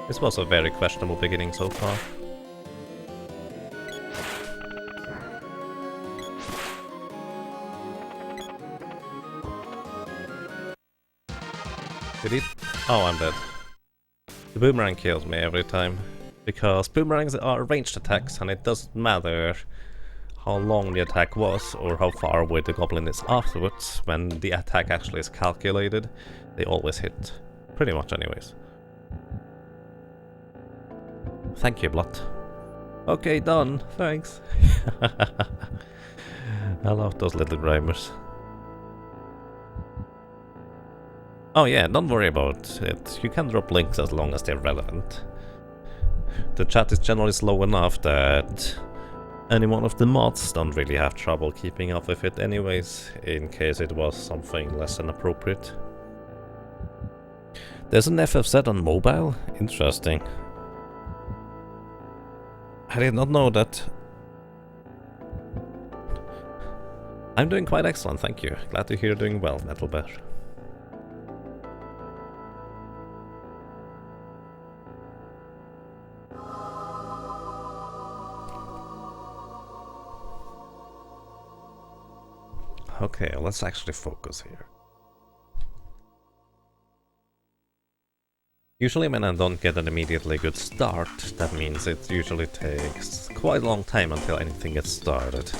This was a very questionable beginning so far. Did it? Oh, I'm dead. The boomerang kills me every time. Because boomerangs are ranged attacks and it doesn't matter how long the attack was or how far away the goblin is afterwards. When the attack actually is calculated, they always hit. Pretty much anyways. Thank you, Blot. Okay, done. Thanks. I love those little rhymers. Oh yeah, don't worry about it. You can drop links as long as they're relevant. The chat is generally slow enough that any one of the mods don't really have trouble keeping up with it anyways, in case it was something less than appropriate. There's an FFZ on mobile? Interesting. I did not know that. I'm doing quite excellent, thank you. Glad to hear you're doing well, Metal Bear. Okay, let's actually focus here. Usually when I don't get an immediately good start, that means it usually takes quite a long time until anything gets started.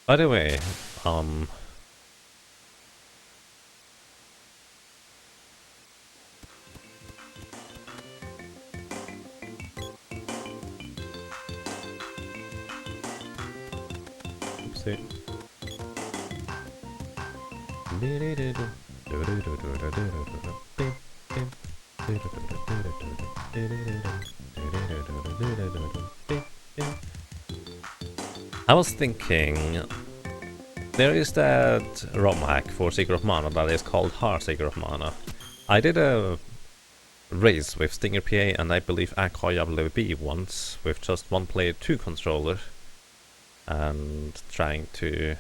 By the way, oopsie. I was thinking, there is that ROM hack for Seeker of Mana that is called Hard Seeker of Mana. I did a race with Stinger PA and I believe AKWB once with just one player 2 controller and trying to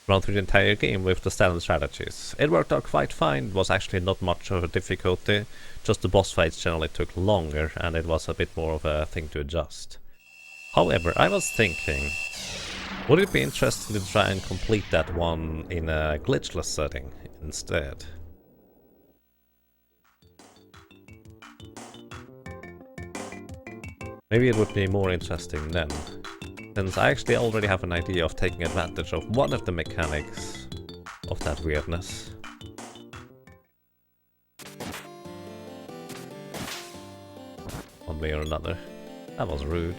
run through the entire game with the standard strategies. It worked out quite fine, it was actually not much of a difficulty, just the boss fights generally took longer and it was a bit more of a thing to adjust. However, I was thinking, would it be interesting to try and complete that one in a glitchless setting instead? Maybe it would be more interesting then, since I actually already have an idea of taking advantage of one of the mechanics of that weirdness. One way or another. That was rude.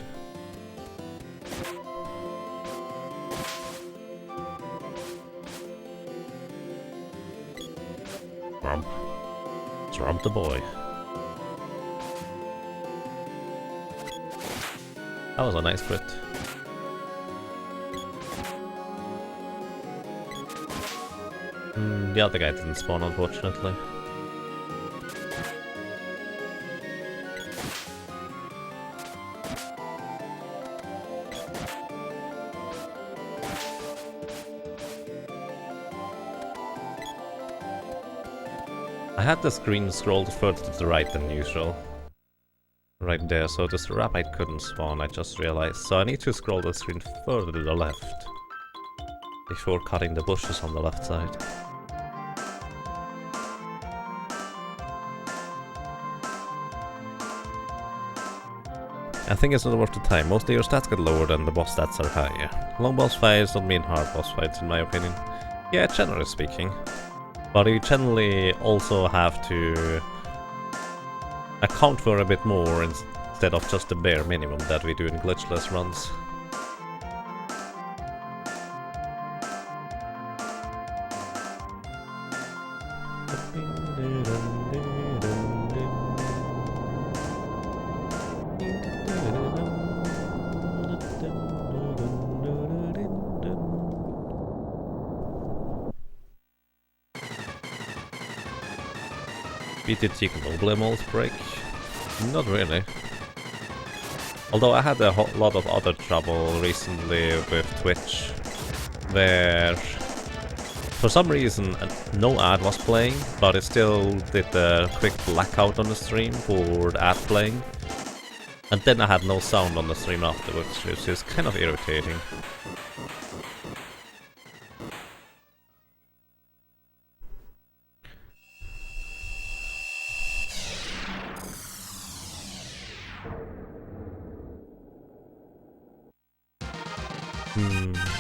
Trump the boy. That was a nice crit. The other guy didn't spawn, unfortunately. I had the screen scrolled further to the right than usual. Right there, so this rabbit couldn't spawn, I just realized. So I need to scroll the screen further to the left before cutting the bushes on the left side. I think it's not worth the time. Mostly your stats get lower than the boss stats are higher. Long boss fights don't mean hard boss fights in my opinion. Yeah, generally speaking. But you generally also have to account for a bit more instead of just the bare minimum that we do in glitchless runs. BTT global emotes break? Not really. Although I had a lot of other trouble recently with Twitch, where for some reason no ad was playing, but it still did a quick blackout on the stream for the ad playing. And then I had no sound on the stream afterwards, which is kind of irritating.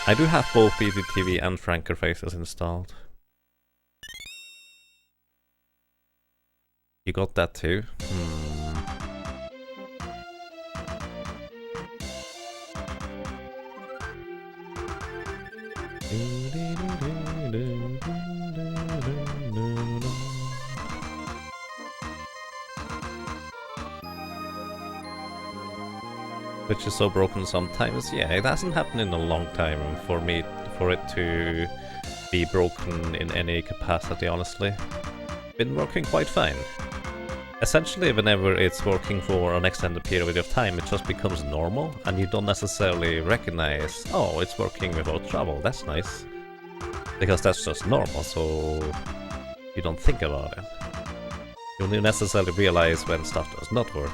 I do have both BDTV and Franker faces installed. You got that too? Which is so broken sometimes. Yeah, it hasn't happened in a long time for it to be broken in any capacity, honestly. Been working quite fine. Essentially, whenever it's working for an extended period of time, it just becomes normal, and you don't necessarily recognize, oh, it's working without trouble, that's nice. Because that's just normal, so you don't think about it. You don't necessarily realize when stuff does not work.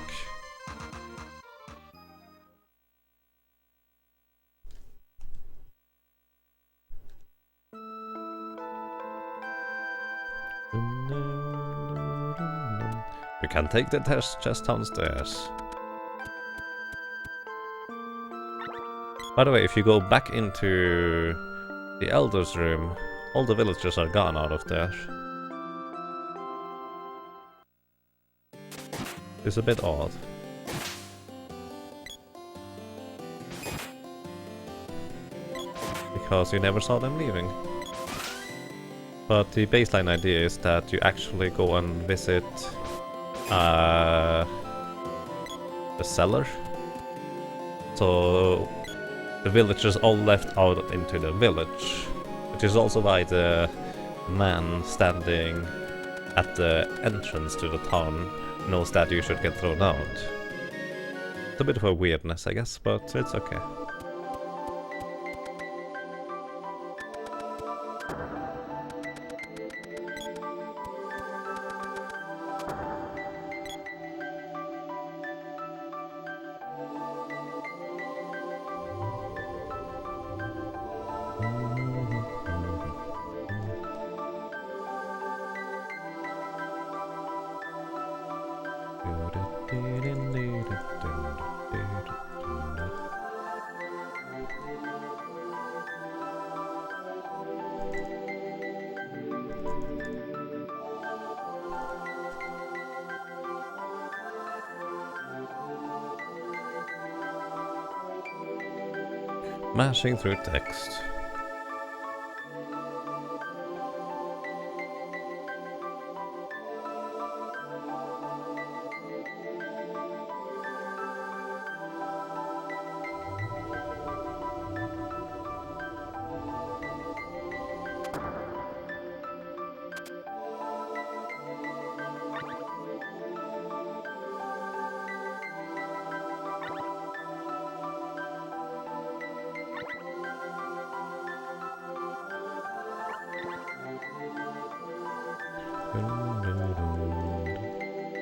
You can take the test chest downstairs. By the way, if you go back into the Elder's room, all the villagers are gone out of there. It's a bit odd. Because you never saw them leaving. But the baseline idea is that you actually go and visit the cellar. So the villagers all left out into the village, which is also why the man standing at the entrance to the town knows that you should get thrown out. It's a bit of a weirdness, I guess, but it's okay. Mashing through text.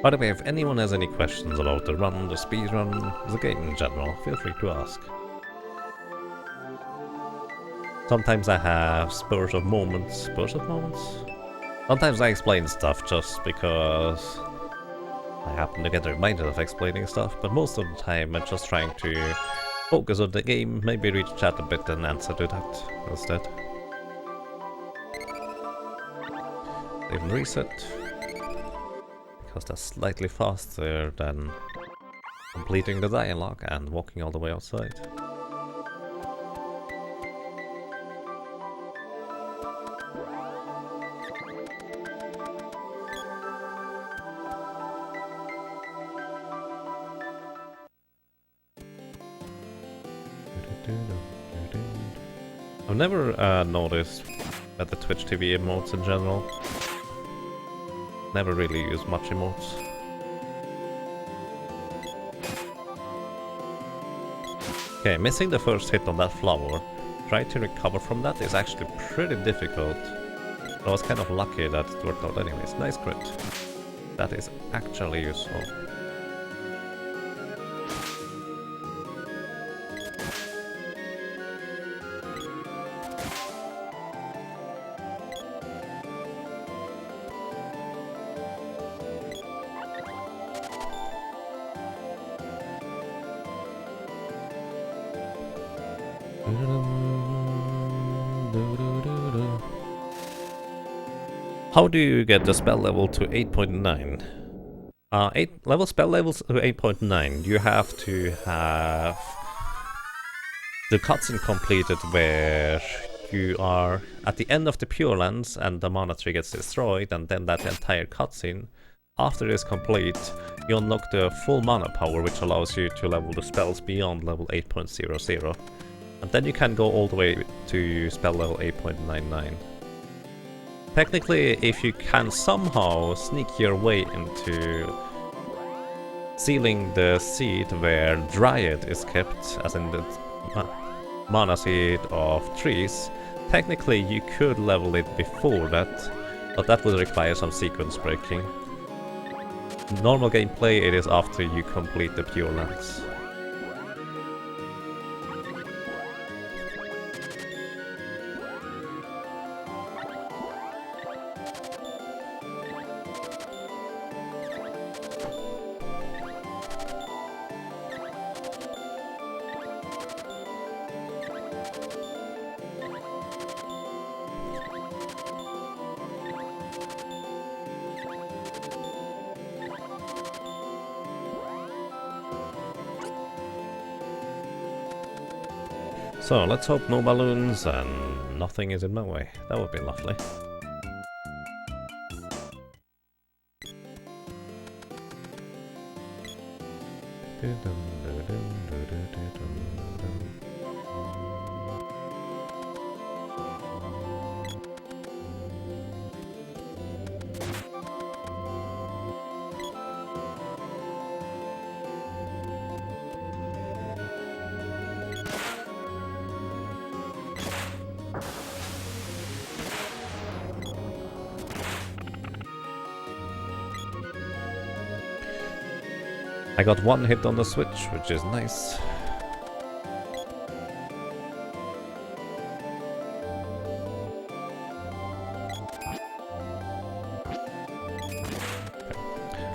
By the way, if anyone has any questions about the run, the speedrun, the game in general, feel free to ask. Sometimes I have spurs of moments? Sometimes I explain stuff just because I happen to get reminded of explaining stuff, but most of the time I'm just trying to focus on the game, maybe read chat a bit and answer to that instead. Save and reset. Because that's slightly faster than completing the dialogue and walking all the way outside. I've never noticed at the Twitch TV emotes in general. Never really use much emotes. Okay, missing the first hit on that flower. Trying to recover from that is actually pretty difficult. I was kind of lucky that it worked out anyways. Nice crit. That is actually useful. How do you get the spell level to 8.9? Spell levels to 8.9, you have to have the cutscene completed where you are at the end of the Pure Lands and the mana tree gets destroyed, and then that entire cutscene. After it is complete, you unlock the full mana power, which allows you to level the spells beyond level 8.00. And then you can go all the way to spell level 8.99. Technically, if you can somehow sneak your way into sealing the seed where Dryad is kept, as in the mana seed of trees, technically you could level it before that, but that would require some sequence breaking. Normal gameplay, it is after you complete the Pure Lands. So let's hope no balloons and nothing is in my way. That would be lovely. I got one hit on the switch, which is nice.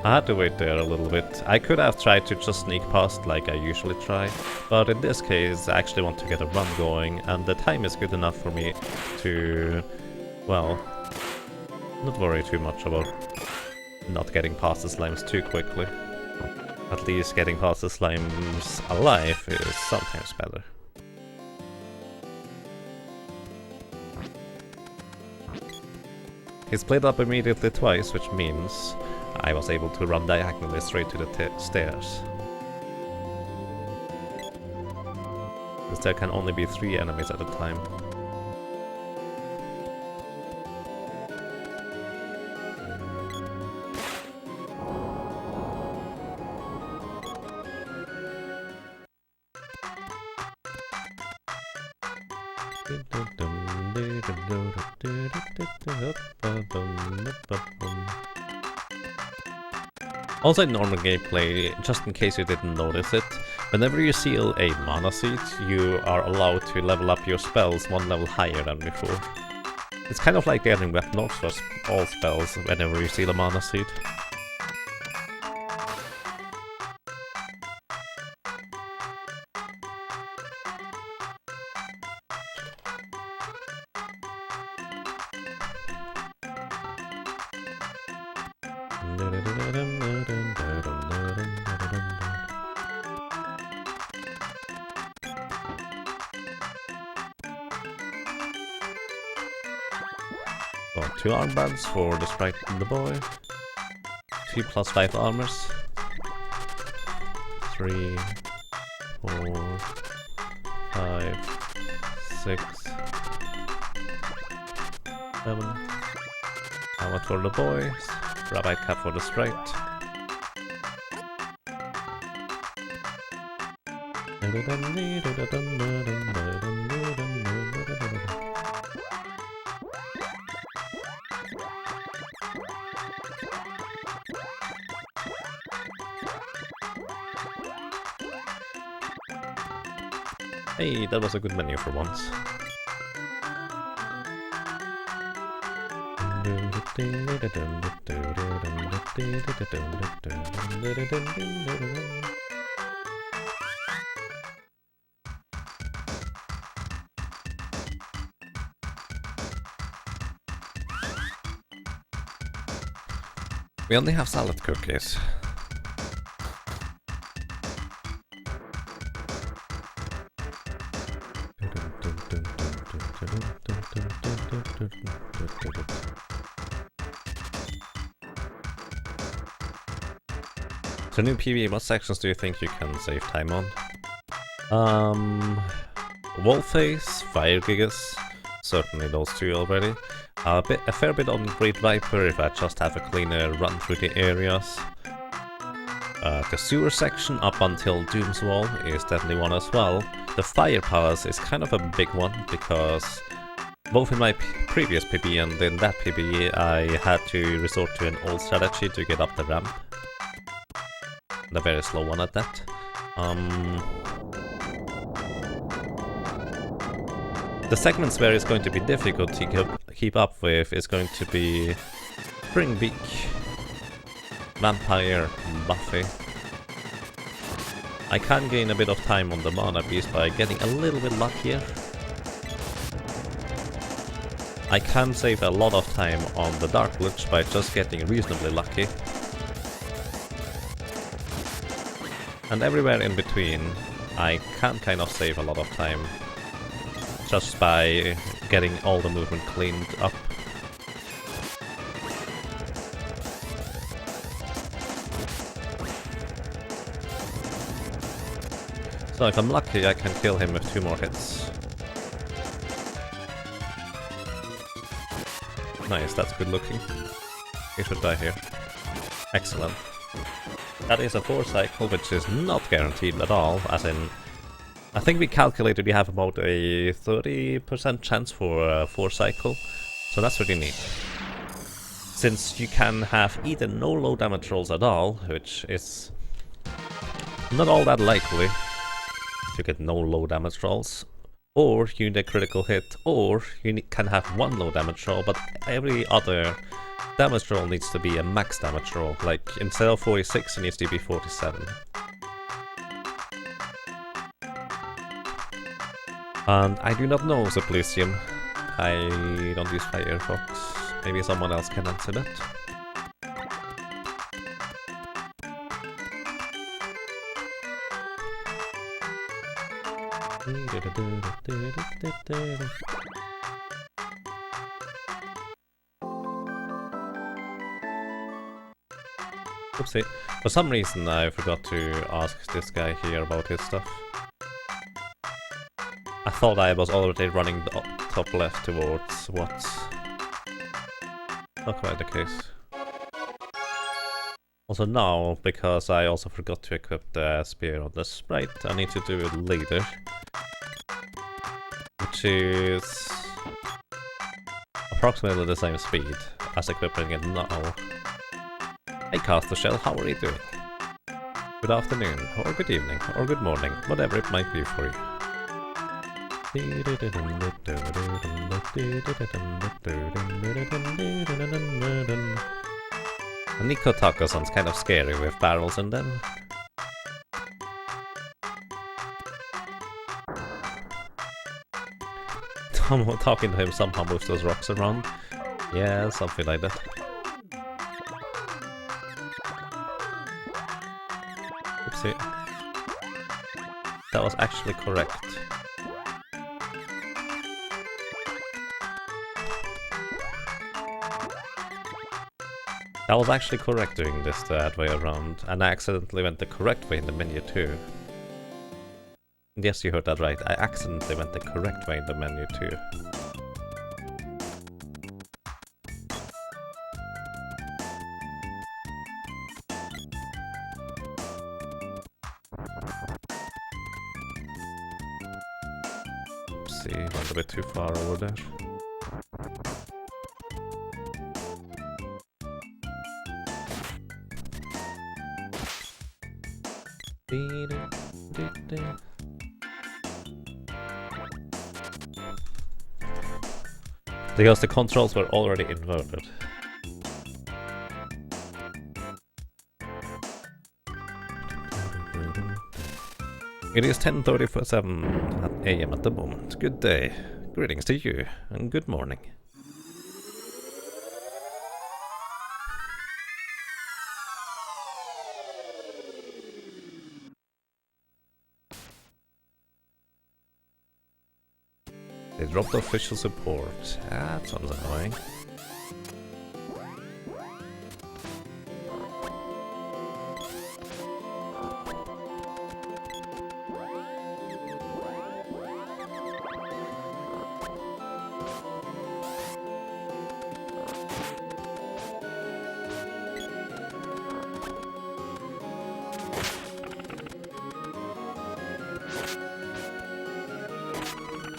I had to wait there a little bit. I could have tried to just sneak past like I usually try, but in this case I actually want to get a run going, and the time is good enough for me to, well, not worry too much about not getting past the slimes too quickly. At least getting past the slimes alive is sometimes better. He's played up immediately twice, which means I was able to run diagonally straight to the stairs. Because there can only be 3 enemies at a time. Also in normal gameplay, just in case you didn't notice it, whenever you seal a mana seed, you are allowed to level up your spells 1 level higher than before. It's kind of like getting weapon orbs for all spells whenever you seal a mana seed. So 2 armbands for the sprite and the boy. 2 plus 5 armors. 3, 4, 5, 6, 7. How much for the boys? Rabbi cap for the sprite. Hey, that was a good menu for once. We only have salad cookies. So new PvE, what sections do you think you can save time on? Wallface, Fire Gigas, certainly those two already. A fair bit on Great Viper if I just have a cleaner run through the areas. The sewer section up until Doom's Wall is definitely one as well. The Fire Palace is kind of a big one because both in my previous PvE and in that PvE I had to resort to an old strategy to get up the ramp. And a very slow one at that. The segments where it's going to be difficult to keep up with is going to be Springbeak, Vampire, Buffy. I can gain a bit of time on the Mana Beast by getting a little bit luckier. I can save a lot of time on the Dark Witch by just getting reasonably lucky. And everywhere in between, I can kind of save a lot of time just by getting all the movement cleaned up. So if I'm lucky, I can kill him with 2 more hits. Nice, that's good looking. He should die here. Excellent. That is a 4 cycle, which is not guaranteed at all, as in... I think we calculated we have about a 30% chance for a 4 cycle, so that's really neat. Since you can have either no low damage rolls at all, which is not all that likely to get no low damage rolls, or you need a critical hit, or you can have 1 low damage roll, but every other damage roll needs to be a max damage roll, like instead of 46 it needs to be 47. And I do not know Suplicium. I don't use Firefox. Maybe someone else can answer that. Oopsie. For some reason I forgot to ask this guy here about his stuff. I thought I was already running the top left towards what's not quite the case. Also now, because I also forgot to equip the spear on the sprite, I need to do it later. Which is approximately the same speed as equipping it now. Hey Caster Shell, how are you doing? Good afternoon, or good evening, or good morning, whatever it might be for you. Nico Taco sounds kind of scary with barrels in them. Talking to him somehow moves those rocks around. Yeah, something like that. Oopsie. That was actually correct. That was actually correct doing this the way around, and I accidentally went the correct way in the menu too. Yes, you heard that right, I accidentally went the correct way in the menu too. see, went a bit too far over there. Because the controls were already inverted. It is 10:37 AM at the moment. Good day. Greetings to you, and good morning. They dropped official support. Ah, that sounds annoying.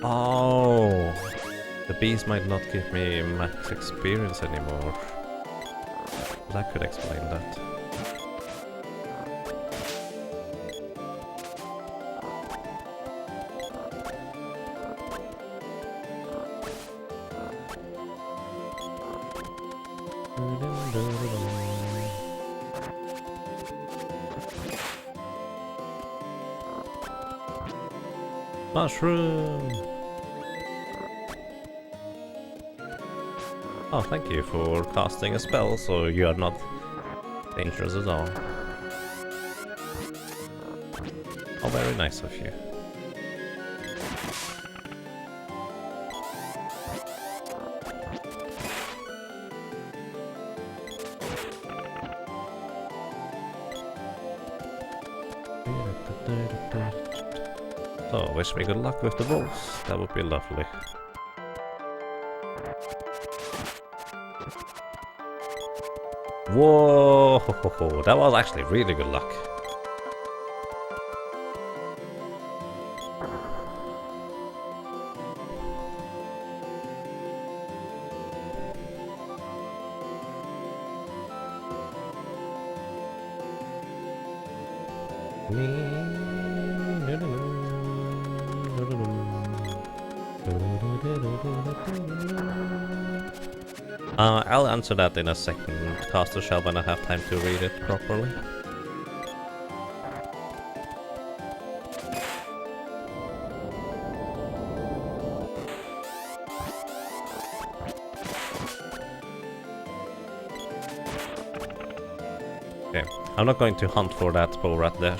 Oh, the bees might not give me max experience anymore. That could explain that. Mushroom! Oh, thank you for casting a spell, so you are not dangerous at all. Oh, very nice of you. So, wish me good luck with the balls. That would be lovely. Whoa! That was actually really good luck. I'll answer that in a second. Caster shall when I have time to read it properly. Okay, I'm not going to hunt for that bow rat there.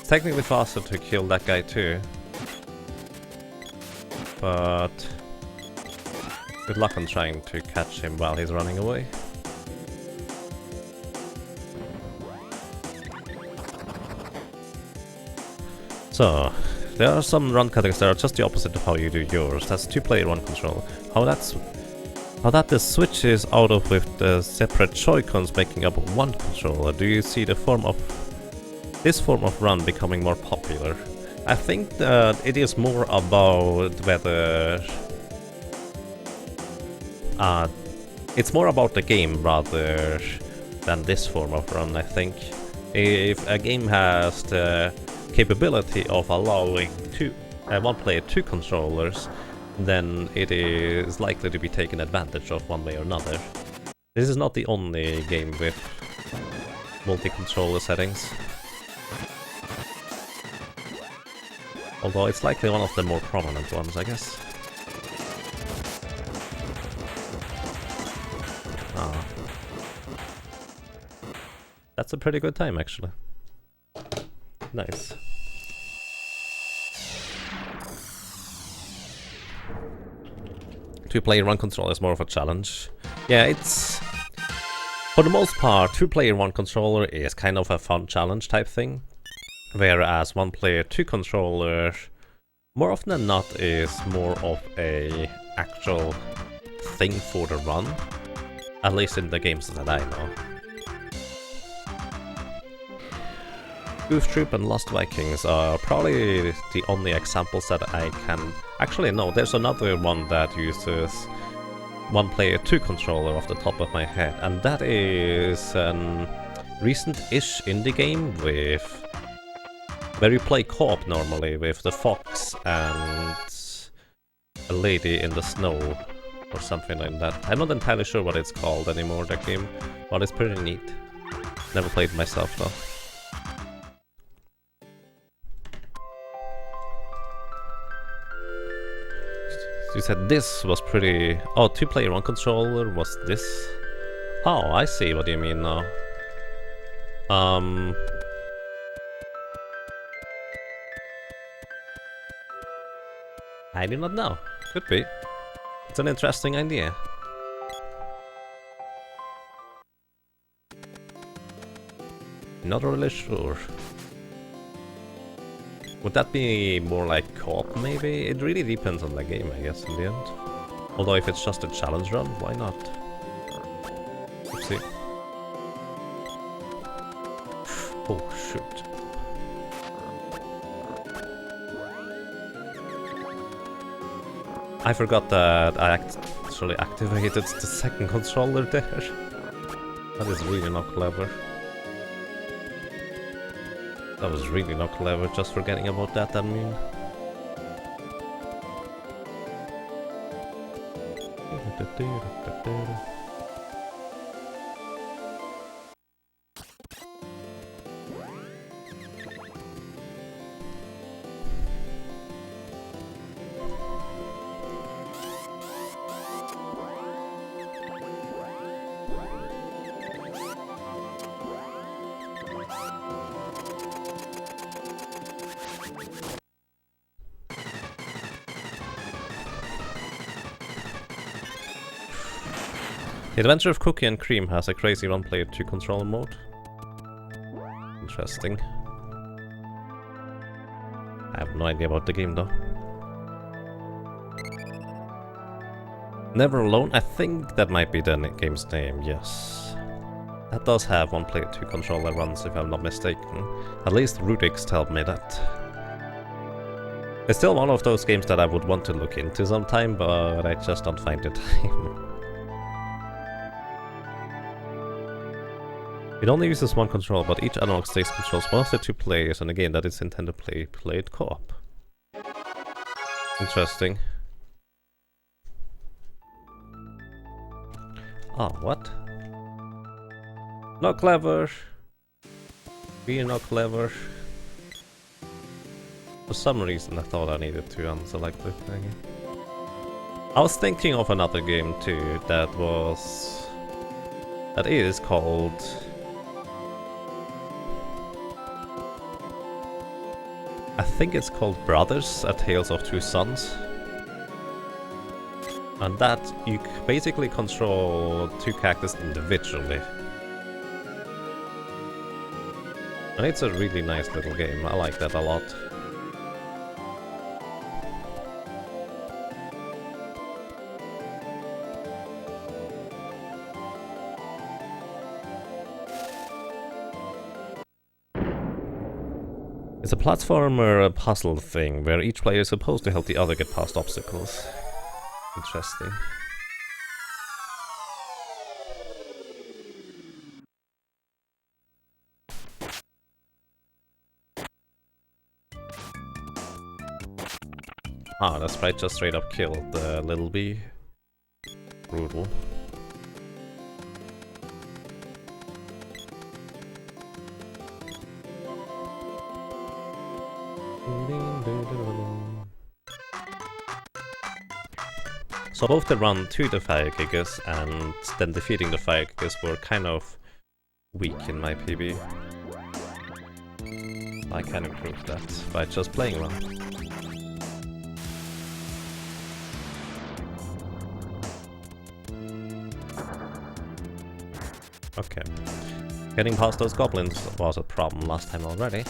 It's technically faster to kill that guy too. But good luck on trying to catch him while he's running away. So, there are some run cuttings that are just the opposite of how you do yours. That's 2-player 1 control. How that the switches out of with the separate Joy-Cons making up one controller. Do you see this form of run becoming more popular? I think that it is more about whether it's more about the game rather than this form of run, I think. If a game has the capability of allowing one player 2 controllers, then it is likely to be taken advantage of one way or another. This is not the only game with multi-controller settings. Although it's likely one of the more prominent ones, I guess. Ah. That's a pretty good time, actually. Nice. Two-player one controller is more of a challenge. Yeah, it's... For the most part, two-player one controller is kind of a fun challenge type thing. Whereas one player 2 controller, more often than not, is more of a actual thing for the run. At least in the games that I know. Goof Troop and Lost Vikings are probably the only examples that I can... Actually, no, there's another one that uses one player 2 controller off the top of my head, and that is an recent-ish indie game with... where you play co-op normally with the fox and a lady in the snow or something like that. I'm not entirely sure what it's called anymore, that game, but it's pretty neat. Never played myself though. You said this was pretty... Oh, 2-player 1 controller was this? Oh, I see what you mean now. I do not know. Could be. It's an interesting idea. Not really sure. Would that be more like co-op maybe? It really depends on the game, I guess, in the end. Although if it's just a challenge run, why not? Let's see. Oh, shoot. I forgot that I actually activated the second controller there. That is really not clever. That was really not clever, just forgetting about that, I mean. The Adventure of Cookie and Cream has a crazy one-player 2 controller mode. Interesting. I have no idea about the game though. Never Alone, I think that might be the game's name, yes. That does have one-player 2 controller runs, if I'm not mistaken. At least Rudix told me that. It's still one of those games that I would want to look into sometime, but I just don't find the time. It only uses one controller, but each analog stick controls one of the 2 players in a game that is intended to be played co-op. Interesting. Oh, what? Not clever. Being not clever. For some reason I thought I needed to unselect the thing. I was thinking of another game too that is called... I think it's called Brothers, A Tales of Two Sons. And that you basically control 2 characters individually. And it's a really nice little game, I like that a lot. It's a platformer puzzle thing, where each player is supposed to help the other get past obstacles. Interesting. Ah, the sprite just straight up killed the little bee. Brutal. So both the run to the fire kickers and then defeating the fire kickers were kind of weak in my PB. I can improve that by just playing one. Okay. Getting past those goblins was a problem last time already.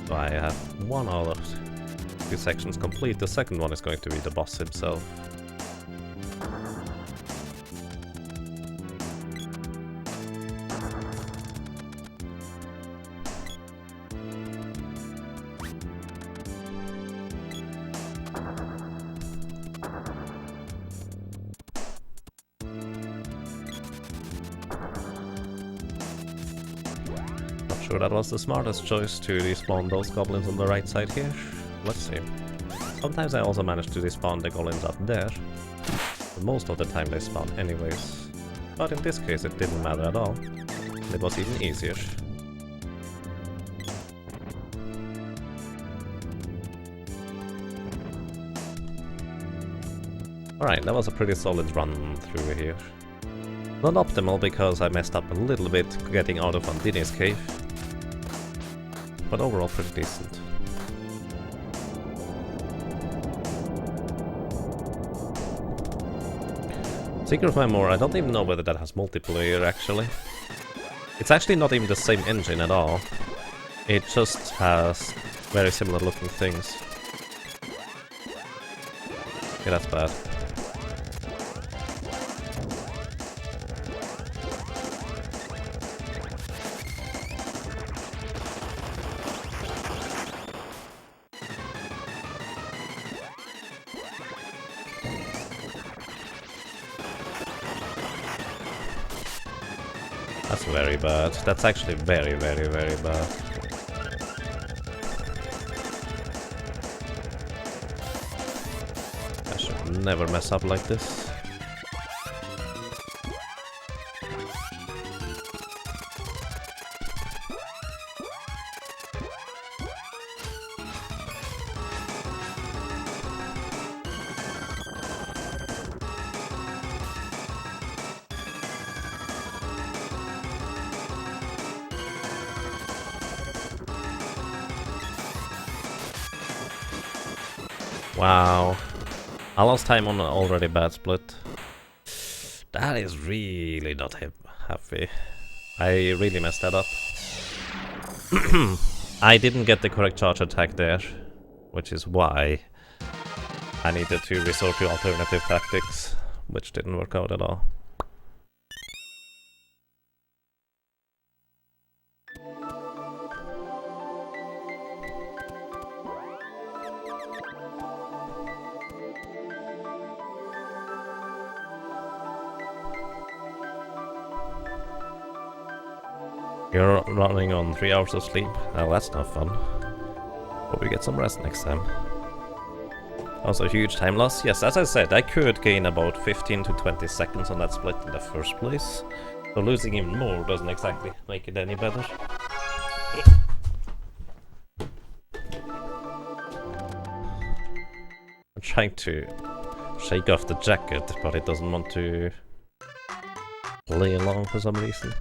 So I have one out of 2 sections complete. The second one is going to be the boss himself. sure that was the smartest choice to despawn those goblins on the right side here. Let's see. Sometimes I also manage to despawn the goblins up there. But most of the time they spawn anyways. But in this case it didn't matter at all. It was even easier. Alright, that was a pretty solid run through here. Not optimal because I messed up a little bit getting out of Andini's cave. But overall pretty decent. Secret of Memory, I don't even know whether that has multiplayer actually. It's actually not even the same engine at all. It just has very similar looking things. Okay, that's bad. That's very bad. That's actually very, very, very bad. I should never mess up like this. Wow. I lost time on an already bad split. That is really not happy. I really messed that up. I didn't get the correct charge attack there, which is why I needed to resort to alternative tactics, which didn't work out at all. You're running on 3 hours of sleep? Oh, that's not fun. Hope you get some rest next time. Also, huge time loss. Yes, as I said, I could gain about 15 to 20 seconds on that split in the first place. So losing even more doesn't exactly make it any better. I'm trying to shake off the jacket, but it doesn't want to play along for some reason.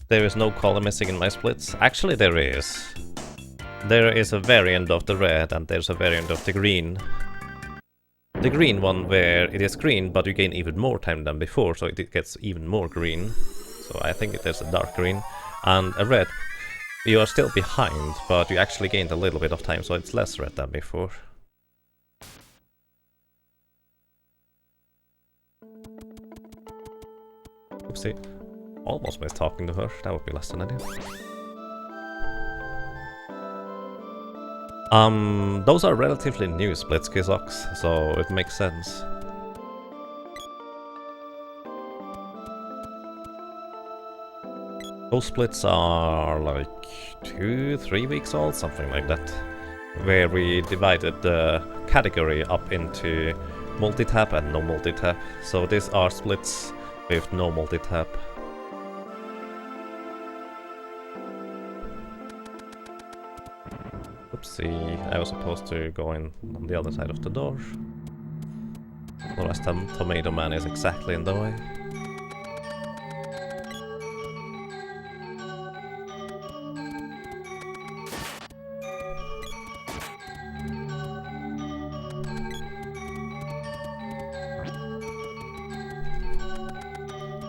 There is no color missing in my splits. Actually, there is. There is a variant of the red and there's a variant of the green. The green one where it is green, but you gain even more time than before, so it gets even more green. So I think there's a dark green. And a red, you are still behind, but you actually gained a little bit of time, so it's less red than before. Oopsie. Almost missed talking to her. That would be less than ideal. Those are relatively new splits, Kizox, so it makes sense. Those splits are like 2-3 weeks old, something like that. Where we divided the category up into multitap and no multitap. So these are splits with no multitap. Oopsie, I was supposed to go in on the other side of the door. Otherwise the Tomato Man is exactly in the way.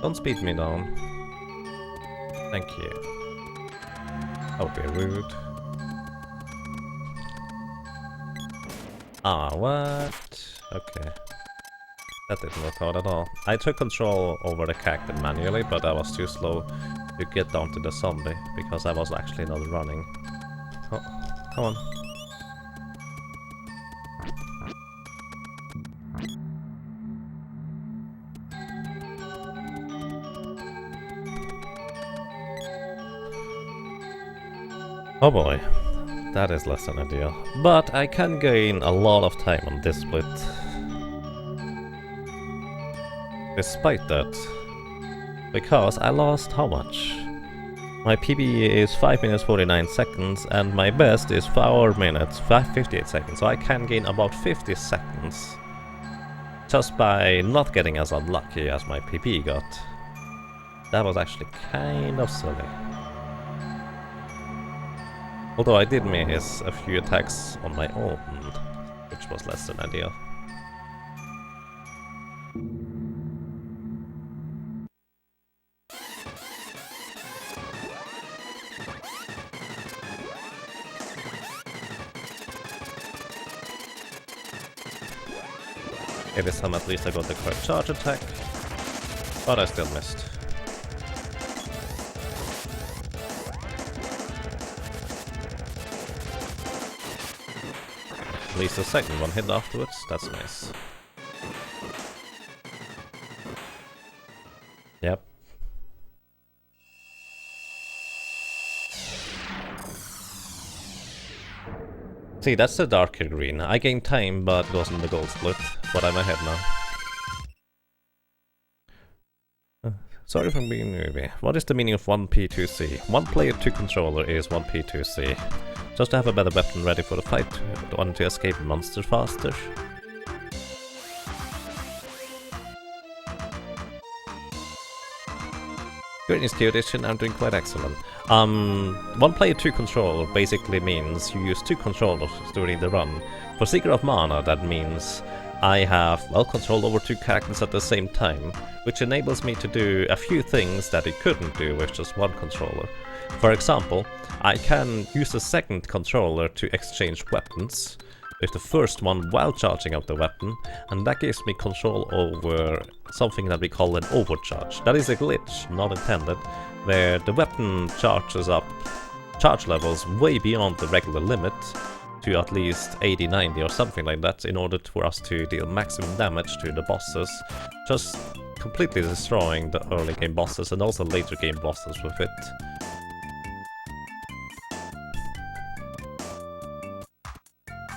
Don't speed me down. Thank you. That would be rude. Ah, what? Okay. That didn't work out at all. I took control over the character manually, but I was too slow to get down to the zombie, because I was actually not running. Oh, come on. Oh boy. That is less than ideal. But I can gain a lot of time on this split. Despite that. Because I lost how much? My PB is 5 minutes 49 seconds and my best is 4 minutes 58 seconds. So I can gain about 50 seconds. Just by not getting as unlucky as my PB got. That was actually kind of silly. Although I did miss a few attacks on my own, which was less than ideal. Okay, this time at least I got the correct charge attack, but I still missed. At least the second one hit afterwards, that's nice. Yep. See, that's the darker green. I gained time, but it wasn't the gold split, but I'm ahead now. Sorry for being newbie. What is the meaning of 1P2C? One player, two controller is 1P2C. Just to have a better weapon ready for the fight, want to escape monsters faster. Greetings to edition, I'm doing quite excellent. One player, two controller basically means you use two controllers during the run. For Seeker of Mana, that means I have, well, control over two characters at the same time, which enables me to do a few things that you couldn't do with just one controller. For example, I can use the second controller to exchange weapons with the first one while charging up the weapon, and that gives me control over something that we call an overcharge. That is a glitch, not intended, where the weapon charges up charge levels way beyond the regular limit to at least 80, 90 or something like that in order for us to deal maximum damage to the bosses, just completely destroying the early game bosses and also later game bosses with it.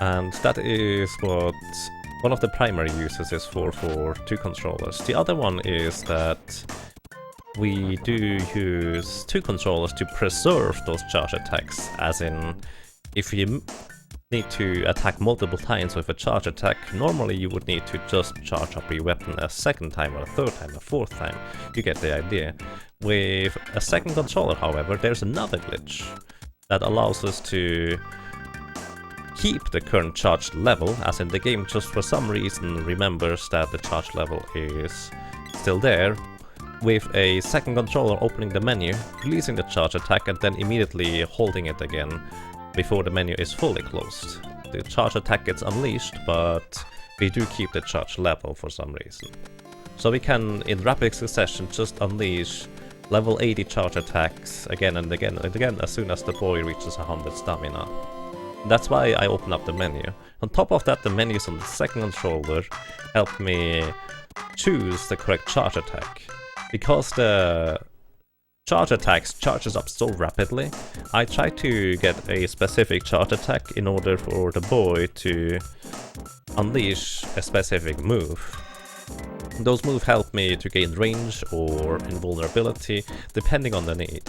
And that is what one of the primary uses is for two controllers. The other one is that we do use two controllers to preserve those charge attacks, as in, if you need to attack multiple times with a charge attack, normally you would need to just charge up your weapon a second time or a third time, a fourth time. You get the idea. With a second controller, however, there's another glitch that allows us to keep the current charge level, as in the game just for some reason remembers that the charge level is still there, with a second controller opening the menu, releasing the charge attack and then immediately holding it again before the menu is fully closed. The charge attack gets unleashed, but we do keep the charge level for some reason. So we can, in rapid succession, just unleash level 80 charge attacks again and again and again as soon as the boy reaches 100 stamina. That's why I open up the menu. On top of that, the menus on the second controller help me choose the correct charge attack. Because the charge attacks charges up so rapidly, I try to get a specific charge attack in order for the boy to unleash a specific move. Those moves help me to gain range or invulnerability, depending on the need.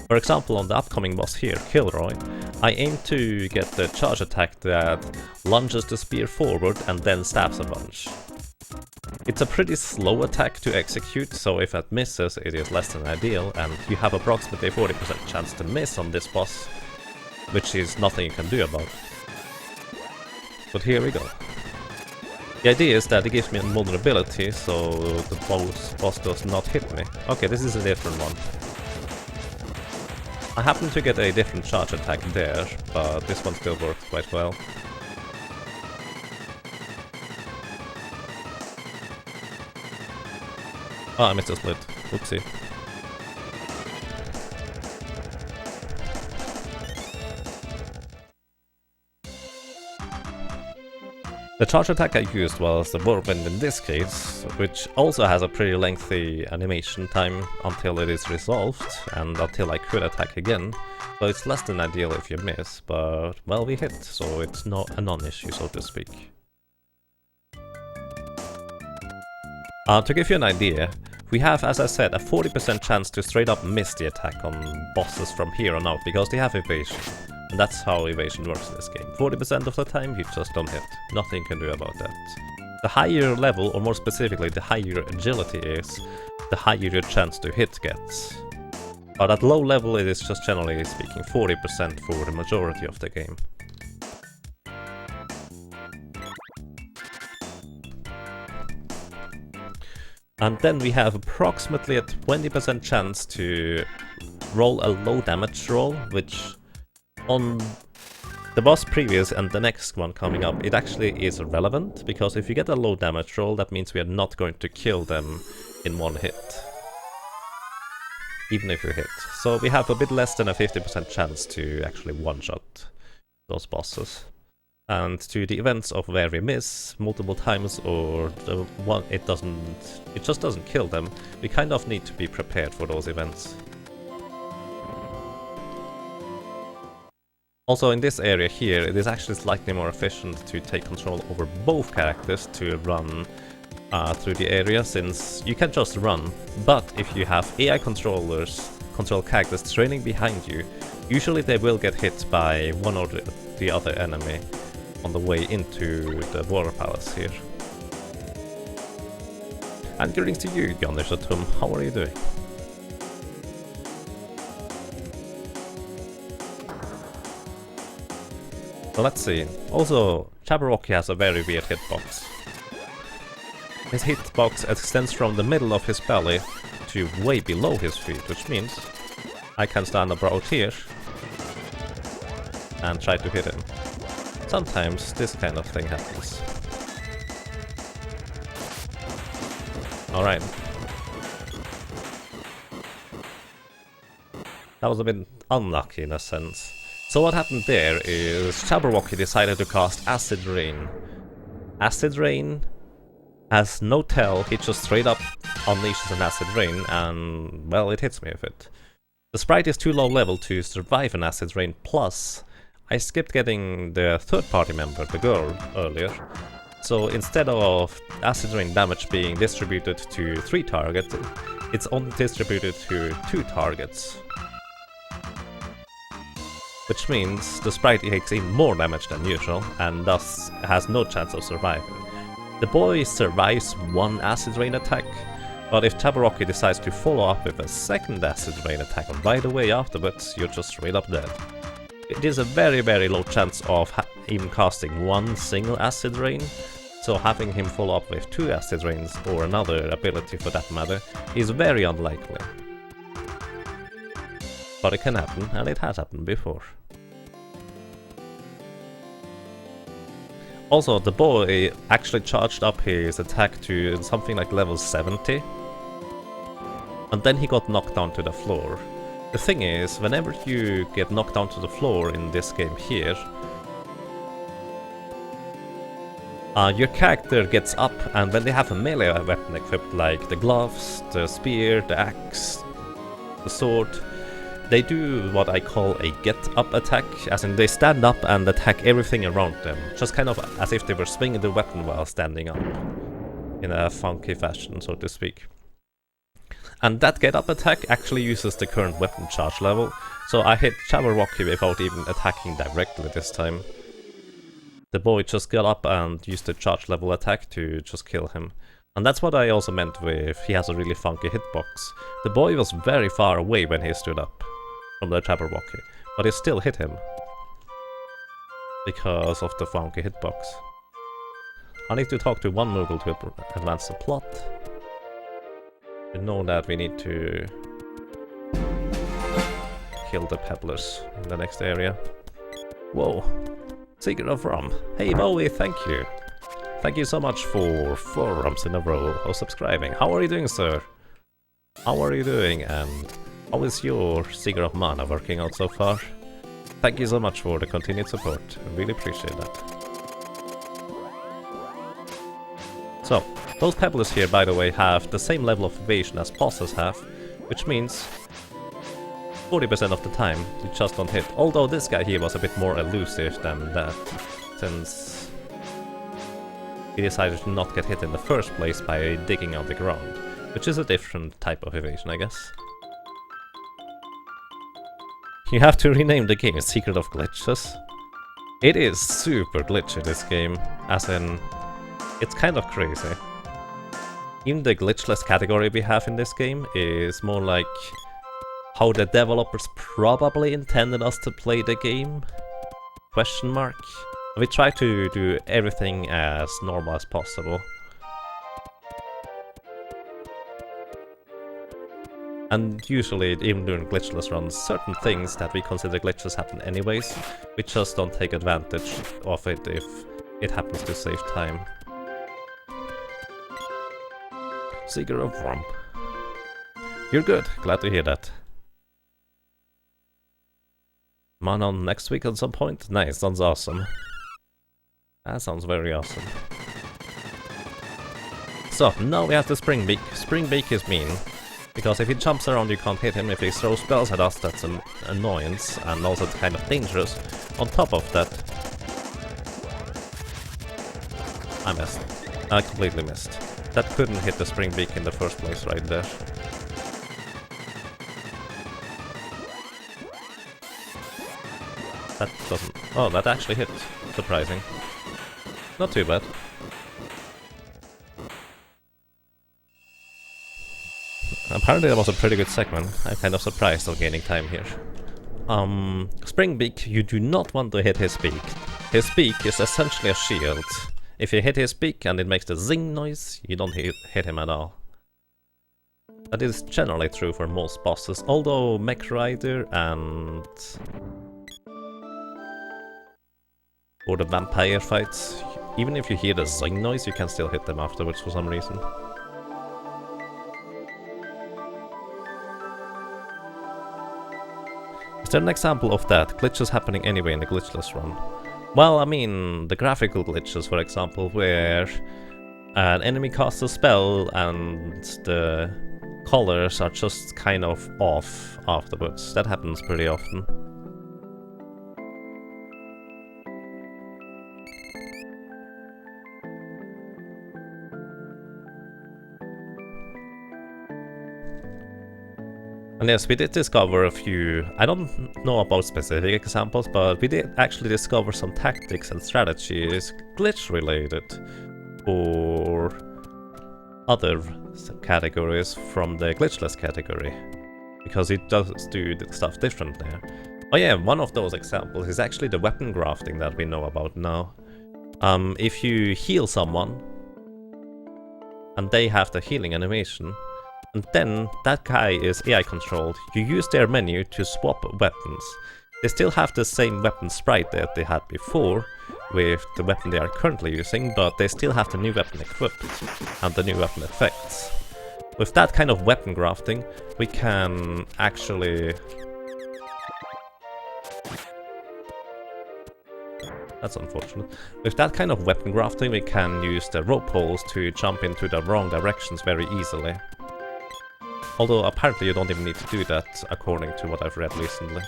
For example, on the upcoming boss here, Kilroy, I aim to get the charge attack that lunges the spear forward and then stabs a bunch. It's a pretty slow attack to execute, so if it misses, it is less than ideal, and you have approximately 40% chance to miss on this boss, which is nothing you can do about. But here we go. The idea is that it gives me invulnerability, so the boss does not hit me. Okay, this is a different one. I happen to get a different charge attack there, but this one still works quite well. Oh, I missed a split. Oopsie. The charge attack I used was the whirlwind in this case, which also has a pretty lengthy animation time until it is resolved and until I could attack again. So it's less than ideal if you miss, but well, we hit, so it's not a non-issue, so to speak. To give you an idea, we have, as I said, a 40% chance to straight up miss the attack on bosses from here on out, because they have evasion. And that's how evasion works in this game. 40% of the time you just don't hit. Nothing you can do about that. The higher your level, or more specifically the higher your agility is, the higher your chance to hit gets. But at low level it is just generally speaking 40% for the majority of the game. And then we have approximately a 20% chance to roll a low damage roll, which on the boss previous and the next one coming up, it actually is relevant, because if you get a low damage roll, that means we are not going to kill them in one hit. Even if we hit. So we have a bit less than a 50% chance to actually one-shot those bosses. And to the events of where we miss multiple times, or the one it just doesn't kill them, we kind of need to be prepared for those events. Also in this area here, it is actually slightly more efficient to take control over both characters to run through the area, since you can just run, but if you have AI control characters trailing behind you, usually they will get hit by one or the other enemy on the way into the Water Palace here. And greetings to you, Gunnersatum, how are you doing? So let's see. Also, Jabberwocky has a very weird hitbox. His hitbox extends from the middle of his belly to way below his feet, which means I can stand about here and try to hit him. Sometimes this kind of thing happens. Alright. That was a bit unlucky in a sense. So what happened there is Jabberwocky decided to cast Acid Rain. Acid Rain has no tell, he just straight up unleashes an Acid Rain and, well, it hits me with it. The sprite is too low level to survive an Acid Rain, plus I skipped getting the third party member, the girl, earlier. So instead of Acid Rain damage being distributed to 3 targets, it's only distributed to 2 targets. Which means the sprite takes even more damage than usual, and thus has no chance of surviving. The boy survives one Acid Rain attack, but if Jabberwocky decides to follow up with a second Acid Rain attack right away afterwards, you're just straight up dead. It is a very low chance of even casting one single Acid Rain, so having him follow up with 2 Acid Rains, or another ability for that matter, is very unlikely. But it can happen, and it has happened before. Also, the boy actually charged up his attack to something like level 70, and then he got knocked down to the floor. The thing is, whenever you get knocked down to the floor in this game here, your character gets up, and when they have a melee weapon equipped like the gloves, the spear, the axe, the sword, they do what I call a get-up attack, as in they stand up and attack everything around them, just kind of as if they were swinging the weapon while standing up, in a funky fashion, so to speak. And that get-up attack actually uses the current weapon charge level, so I hit Jabberwocky without even attacking directly this time. The boy just got up and used the charge level attack to just kill him. And that's what I also meant with he has a really funky hitbox. The boy was very far away when he stood up from the Jabberwocky, but it still hit him because of the funky hitbox. I need to talk to one Moogle to advance the plot. You know that we need to kill the pebblers in the next area. Whoa, Secret of Rum. Hey Bowie, thank you. Thank you so much for 4 rums in a row of subscribing. How are you doing, sir? How are you doing, and how is your Secret of Mana working out so far? Thank you so much for the continued support. I really appreciate that. So, those pebblers here, by the way, have the same level of evasion as bosses have, which means 40% of the time you just don't hit. Although this guy here was a bit more elusive than that, since he decided to not get hit in the first place by digging out the ground, which is a different type of evasion, I guess. You have to rename the game Secret of Glitches. It is super glitchy, this game, as in, it's kind of crazy. Even the glitchless category we have in this game is more like how the developers probably intended us to play the game? Question mark. We try to do everything as normal as possible. And usually, even during glitchless runs, certain things that we consider glitches happen anyways. We just don't take advantage of it if it happens to save time. Secret of Rum. You're good, glad to hear that. Mana on next week at some point? Nice, sounds awesome. That sounds very awesome. So, now we have the Spring Beak. Spring Beak is mean, because if he jumps around you can't hit him, if he throws spells at us that's an annoyance, and also kind of dangerous. On top of that... I missed. I completely missed. That couldn't hit the Spring Beak in the first place right there. That doesn't... Oh, that actually hit. Surprising. Not too bad. Apparently that was a pretty good segment. I'm kind of surprised of gaining time here. Spring Beak, you do not want to hit his beak. His beak is essentially a shield. If you hit his beak and it makes the zing noise, you don't hit him at all. That is generally true for most bosses, although Mech Rider and... or the vampire fights, even if you hear the zing noise, you can still hit them afterwards for some reason. Is there an example of that? Glitches happening anyway in the glitchless run? Well, I mean, the graphical glitches, for example, where an enemy casts a spell and the colors are just kind of off afterwards. That happens pretty often. And yes, we did discover a few, I don't know about specific examples, but we did actually discover some tactics and strategies glitch related for other categories from the glitchless category, because it does do the stuff different there. Oh yeah, one of those examples is actually the weapon grafting that we know about now. If you heal someone and they have the healing animation, and then that guy is AI controlled, you use their menu to swap weapons. They still have the same weapon sprite that they had before with the weapon they are currently using, but they still have the new weapon equipped and the new weapon effects. With that kind of weapon grafting, we can actually... That's unfortunate. With that kind of weapon grafting, we can use the rope holes to jump into the wrong directions very easily. Although apparently you don't even need to do that, according to what I've read recently.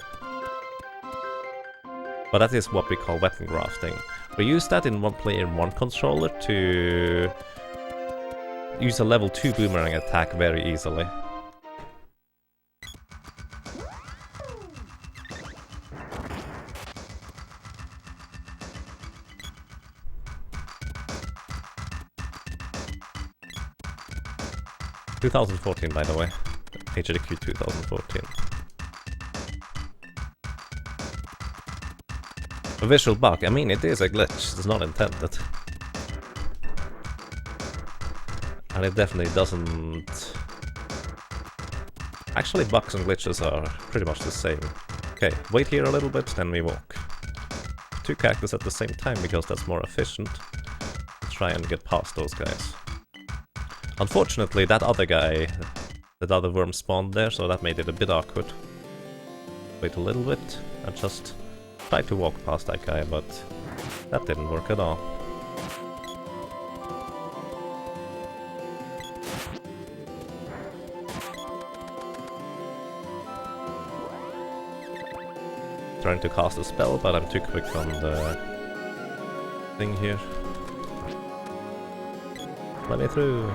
But that is what we call weapon grafting. We use that in one player in one controller to use a level 2 boomerang attack very easily. 2014, by the way. HDQ 2014. A visual bug. I mean, it is a glitch. It's not intended. And it definitely doesn't... Actually, bugs and glitches are pretty much the same. Okay, wait here a little bit, then we walk. 2 characters at the same time, because that's more efficient. Try and get past those guys. Unfortunately, that other guy, that other worm spawned there, so that made it a bit awkward. Wait a little bit, and just try to walk past that guy, but that didn't work at all. Trying to cast a spell, but I'm too quick on the thing here. Let me through.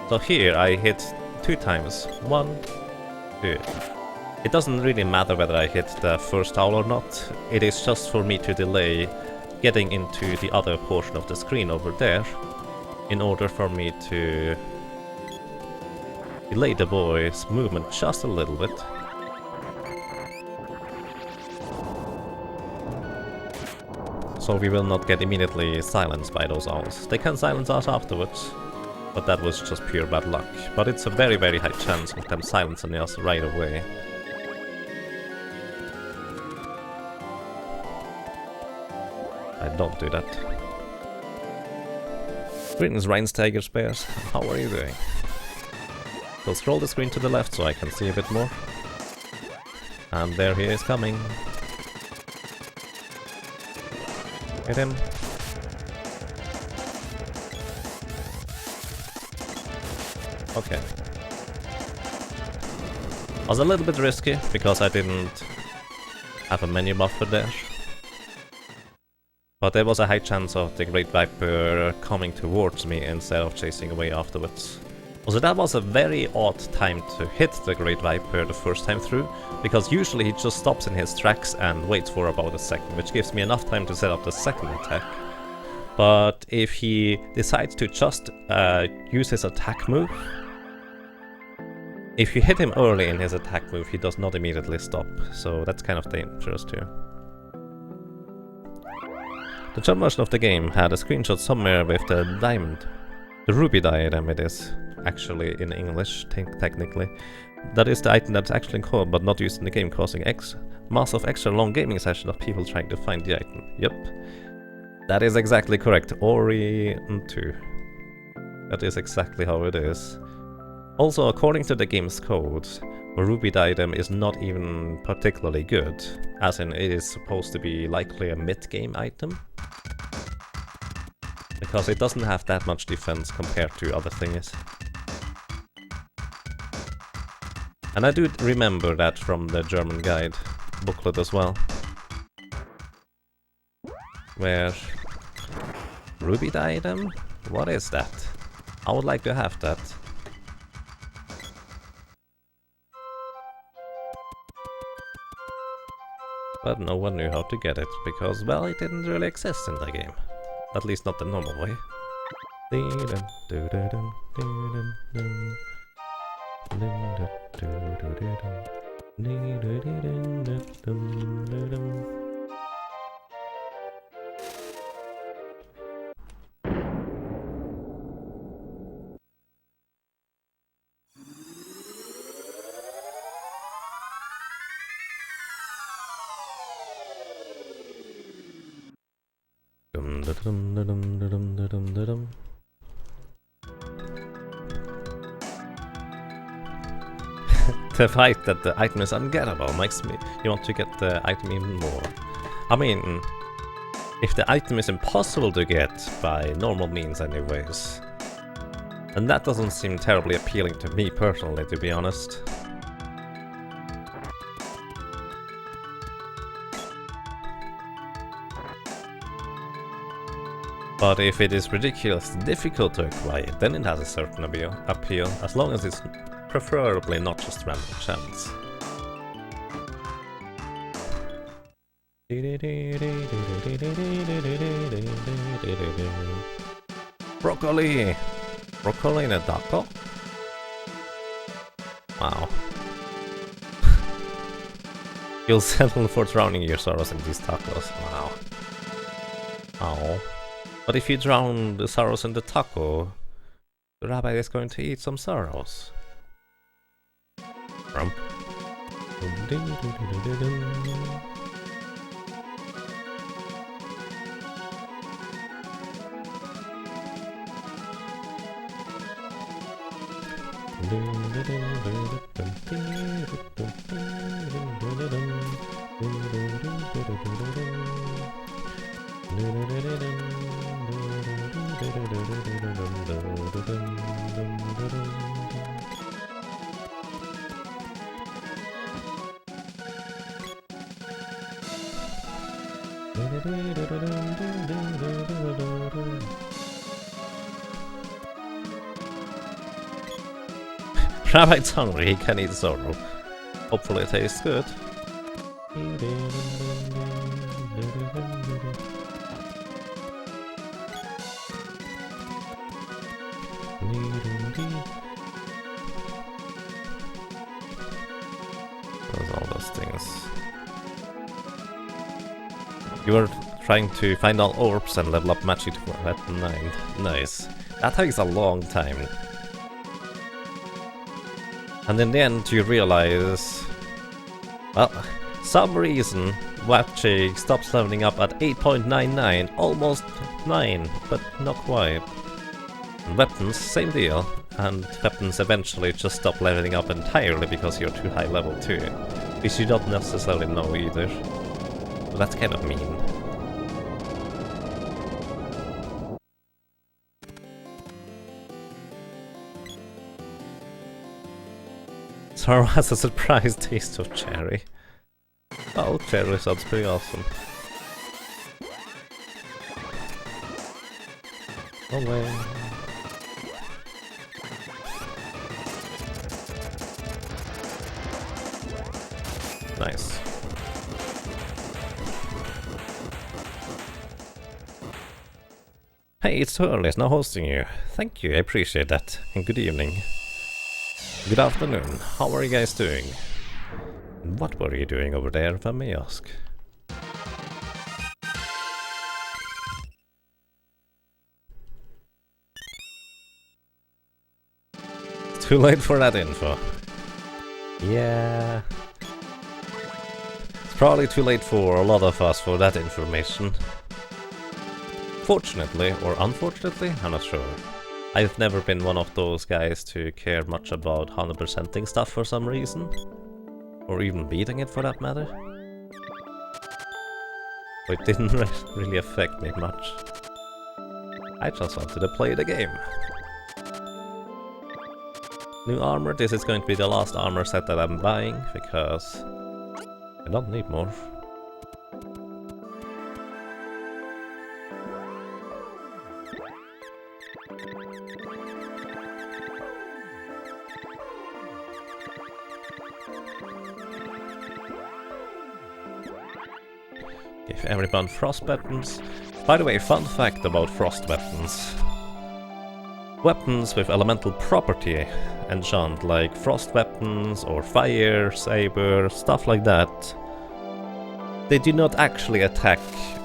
So here I hit 2 times. 1, 2. It doesn't really matter whether I hit the first owl or not. It is just for me to delay getting into the other portion of the screen over there in order for me to delay the boy's movement just a little bit. So we will not get immediately silenced by those owls. They can silence us afterwards, but that was just pure bad luck. But it's a very, very high chance of them silencing us right away. I don't do that. Greetings, Reinsteiger Spears. How are you doing? So scroll the screen to the left so I can see a bit more. And there he is coming. Hit him. Okay. Was a little bit risky because I didn't have a menu buffer there. But there was a high chance of the Great Viper coming towards me instead of chasing away afterwards. Also, that was a very odd time to hit the Great Viper the first time through, because usually he just stops in his tracks and waits for about a second, which gives me enough time to set up the second attack. But if he decides to just use his attack move, if you hit him early in his attack move, he does not immediately stop, so that's kind of dangerous too. The German version of the game had a screenshot somewhere with the diamond, the ruby diadem it is, actually in English, technically. That is the item that's actually in code but not used in the game, causing massive extra long gaming sessions of people trying to find the item. Yep. That is exactly correct. Ori 2. That is exactly how it is. Also, according to the game's code, a ruby diadem is not even particularly good, as in it is supposed to be likely a mid-game item. Because it doesn't have that much defense compared to other things. And I do remember that from the German guide booklet as well. Where... Ruby diadem? What is that? I would like to have that. But no one knew how to get it, because, well, it didn't really exist in the game. At least not the normal way. The fact that the item is ungettable makes me want to get the item even more. I mean, if the item is impossible to get by normal means anyways, then that doesn't seem terribly appealing to me personally, to be honest. But if it is ridiculously difficult to acquire, then it has a certain appeal, as long as it's preferably not just random chance. Broccoli! Broccoli in a taco? Wow. You'll settle for drowning your sorrows in these tacos. Wow. Oh. But if you drown the sorrows in the taco, the rabbi is going to eat some sorrows. Rump. Rabbit's hungry, he can eat sorrow. Hopefully it tastes good. There's all those things. You were trying to find all orbs and level up magic to weapon 9. Nice. That takes a long time. And in the end you realize, well, some reason Wapchig stops leveling up at 8.99, almost 9, but not quite. And weapons, same deal, and weapons eventually just stop leveling up entirely because you're too high level too, which you don't necessarily know either. So that's kind of mean. Sorrow has a surprise taste of cherry. Oh, cherry sounds pretty awesome. Away. Nice. Hey, it's Hurley's now hosting you. Thank you, I appreciate that. And good evening. Good afternoon. How are you guys doing? What were you doing over there, if I may ask? Too late for that info. Yeah. It's probably too late for a lot of us for that information. Fortunately, or unfortunately, I'm not sure. I've never been one of those guys to care much about 100%ing stuff for some reason. Or even beating it for that matter. So it didn't really affect me much. I just wanted to play the game. New armor, this is going to be the last armor set that I'm buying, because I don't need more. Give everyone frost weapons. By the way, fun fact about frost weapons. Weapons with elemental property enchant, like frost weapons or fire, saber, stuff like that. They do not actually attack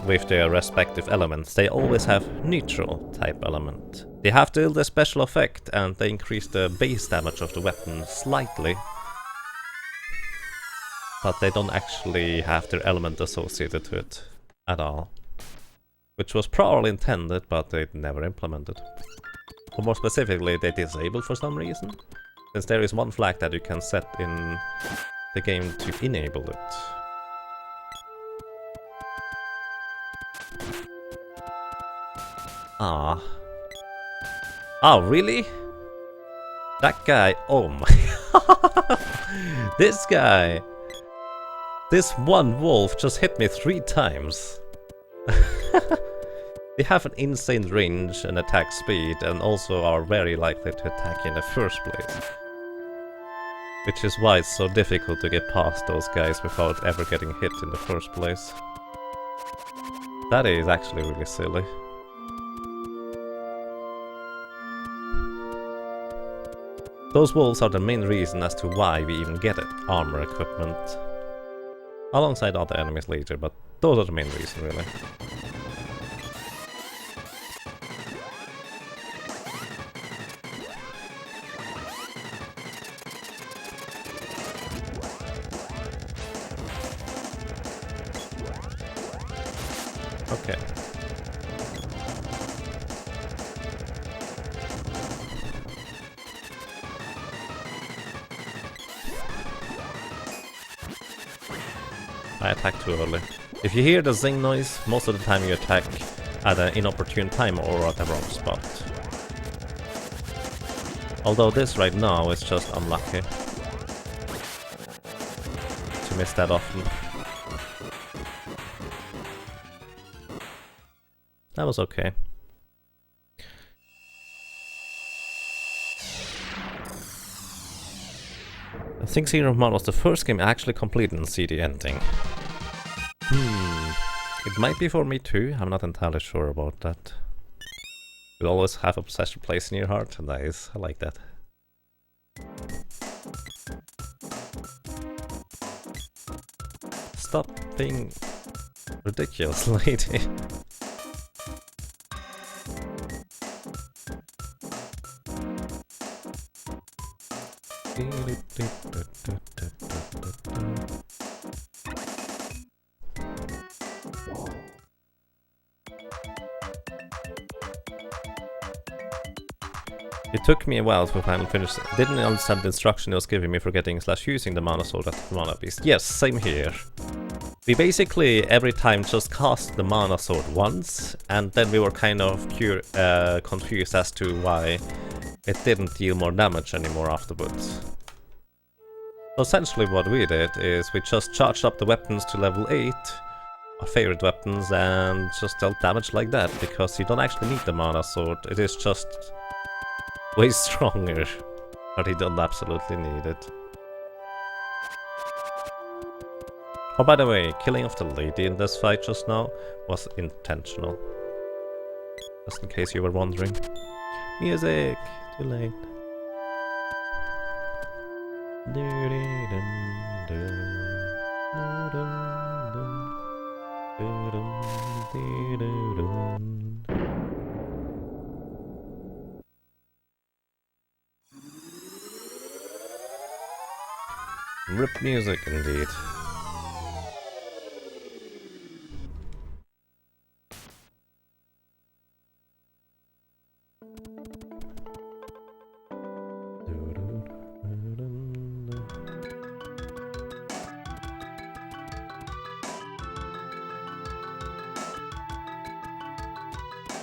with their respective elements, they always have neutral type element. They have the special effect and they increase the base damage of the weapon slightly. But they don't actually have their element associated to it at all. Which was probably intended, but they never implemented. Or more specifically, they disabled for some reason. Since there is one flag that you can set in the game to enable it. Ah. Oh, really? That guy, oh my... This guy! This one wolf just hit me 3 times. They have an insane range and attack speed, and also are very likely to attack in the first place. Which is why it's so difficult to get past those guys without ever getting hit in the first place. That is actually really silly. Those wolves are the main reason as to why we even get armor equipment. Alongside other enemies later, but those are the main reason, really. Okay. I attack too early. If you hear the zing noise, most of the time you attack at an inopportune time or at the wrong spot. Although this right now is just unlucky to miss that often. That was okay. I think Secret of Mana was the first game I actually completed and see the ending. It might be for me too, I'm not entirely sure about that. You'll always have a special place in your heart, nice, I like that. Stop being ridiculous, lady. It took me a while to finally finish. Didn't understand the instruction it was giving me for getting / using the mana sword at the mana beast. Yes, same here. We basically every time just cast the mana sword once, and then we were kind of confused as to why it didn't deal more damage anymore afterwards. So essentially what we did is we just charged up the weapons to level 8, our favorite weapons, and just dealt damage like that, because you don't actually need the mana sword, it is just way stronger, but you don't absolutely need it. Oh, by the way, killing of the lady in this fight just now was intentional. Just in case you were wondering. Music! Too late. Rip music indeed.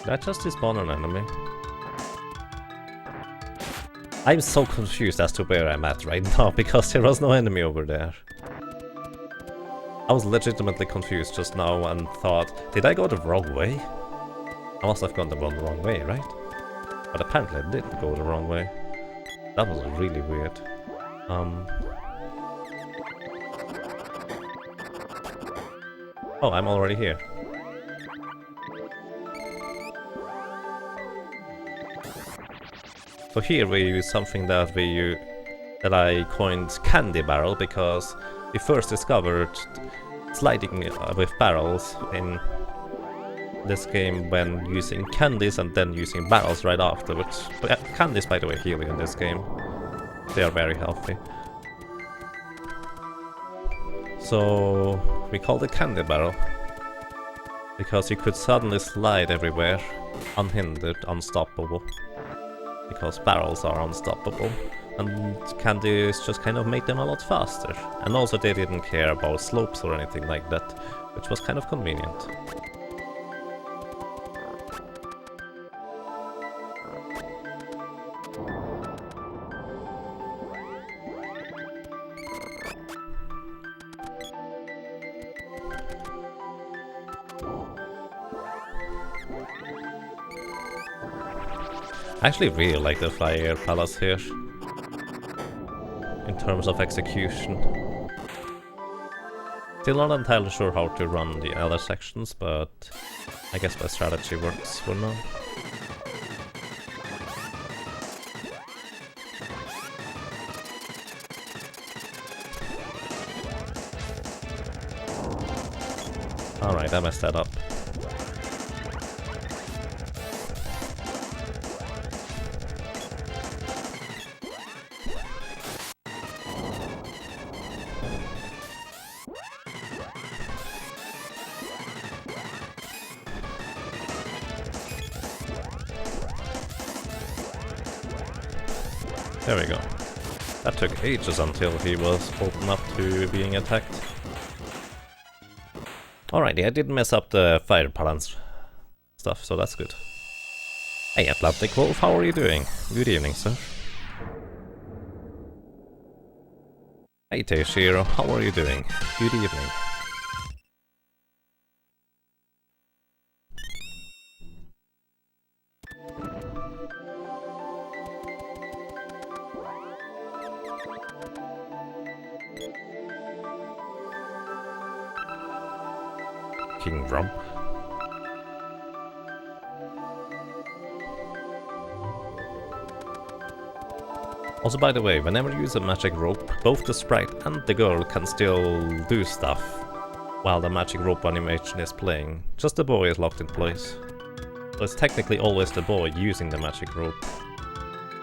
Did I just despawn an enemy? I'm so confused as to where I'm at right now, because there was no enemy over there. I was legitimately confused just now and thought, did I go the wrong way? I must have gone the wrong way, right? But apparently I didn't go the wrong way. That was really weird. Oh, I'm already here. So here we use something that I coined Candy Barrel, because we first discovered sliding with barrels in this game when using candies and then using barrels right afterwards. But candies, by the way, healing in this game. They are very healthy. So we called it Candy Barrel, because you could suddenly slide everywhere, unhindered, unstoppable. Because barrels are unstoppable, and candies just kind of made them a lot faster. And also they didn't care about slopes or anything like that, which was kind of convenient. I actually really like the Fly-Air Palace here, in terms of execution. Still not entirely sure how to run the other sections, but I guess my strategy works for now. Alright, I messed that up. There we go. That took ages until he was open up to being attacked. Alrighty, I didn't mess up the fire balance stuff, so that's good. Hey Atlantic Wolf, how are you doing? Good evening, sir. Hey Teishiro, how are you doing? Good evening. King Rump. Also, by the way, whenever you use a magic rope, both the sprite and the girl can still do stuff while the magic rope animation is playing. Just the boy is locked in place. So it's technically always the boy using the magic rope,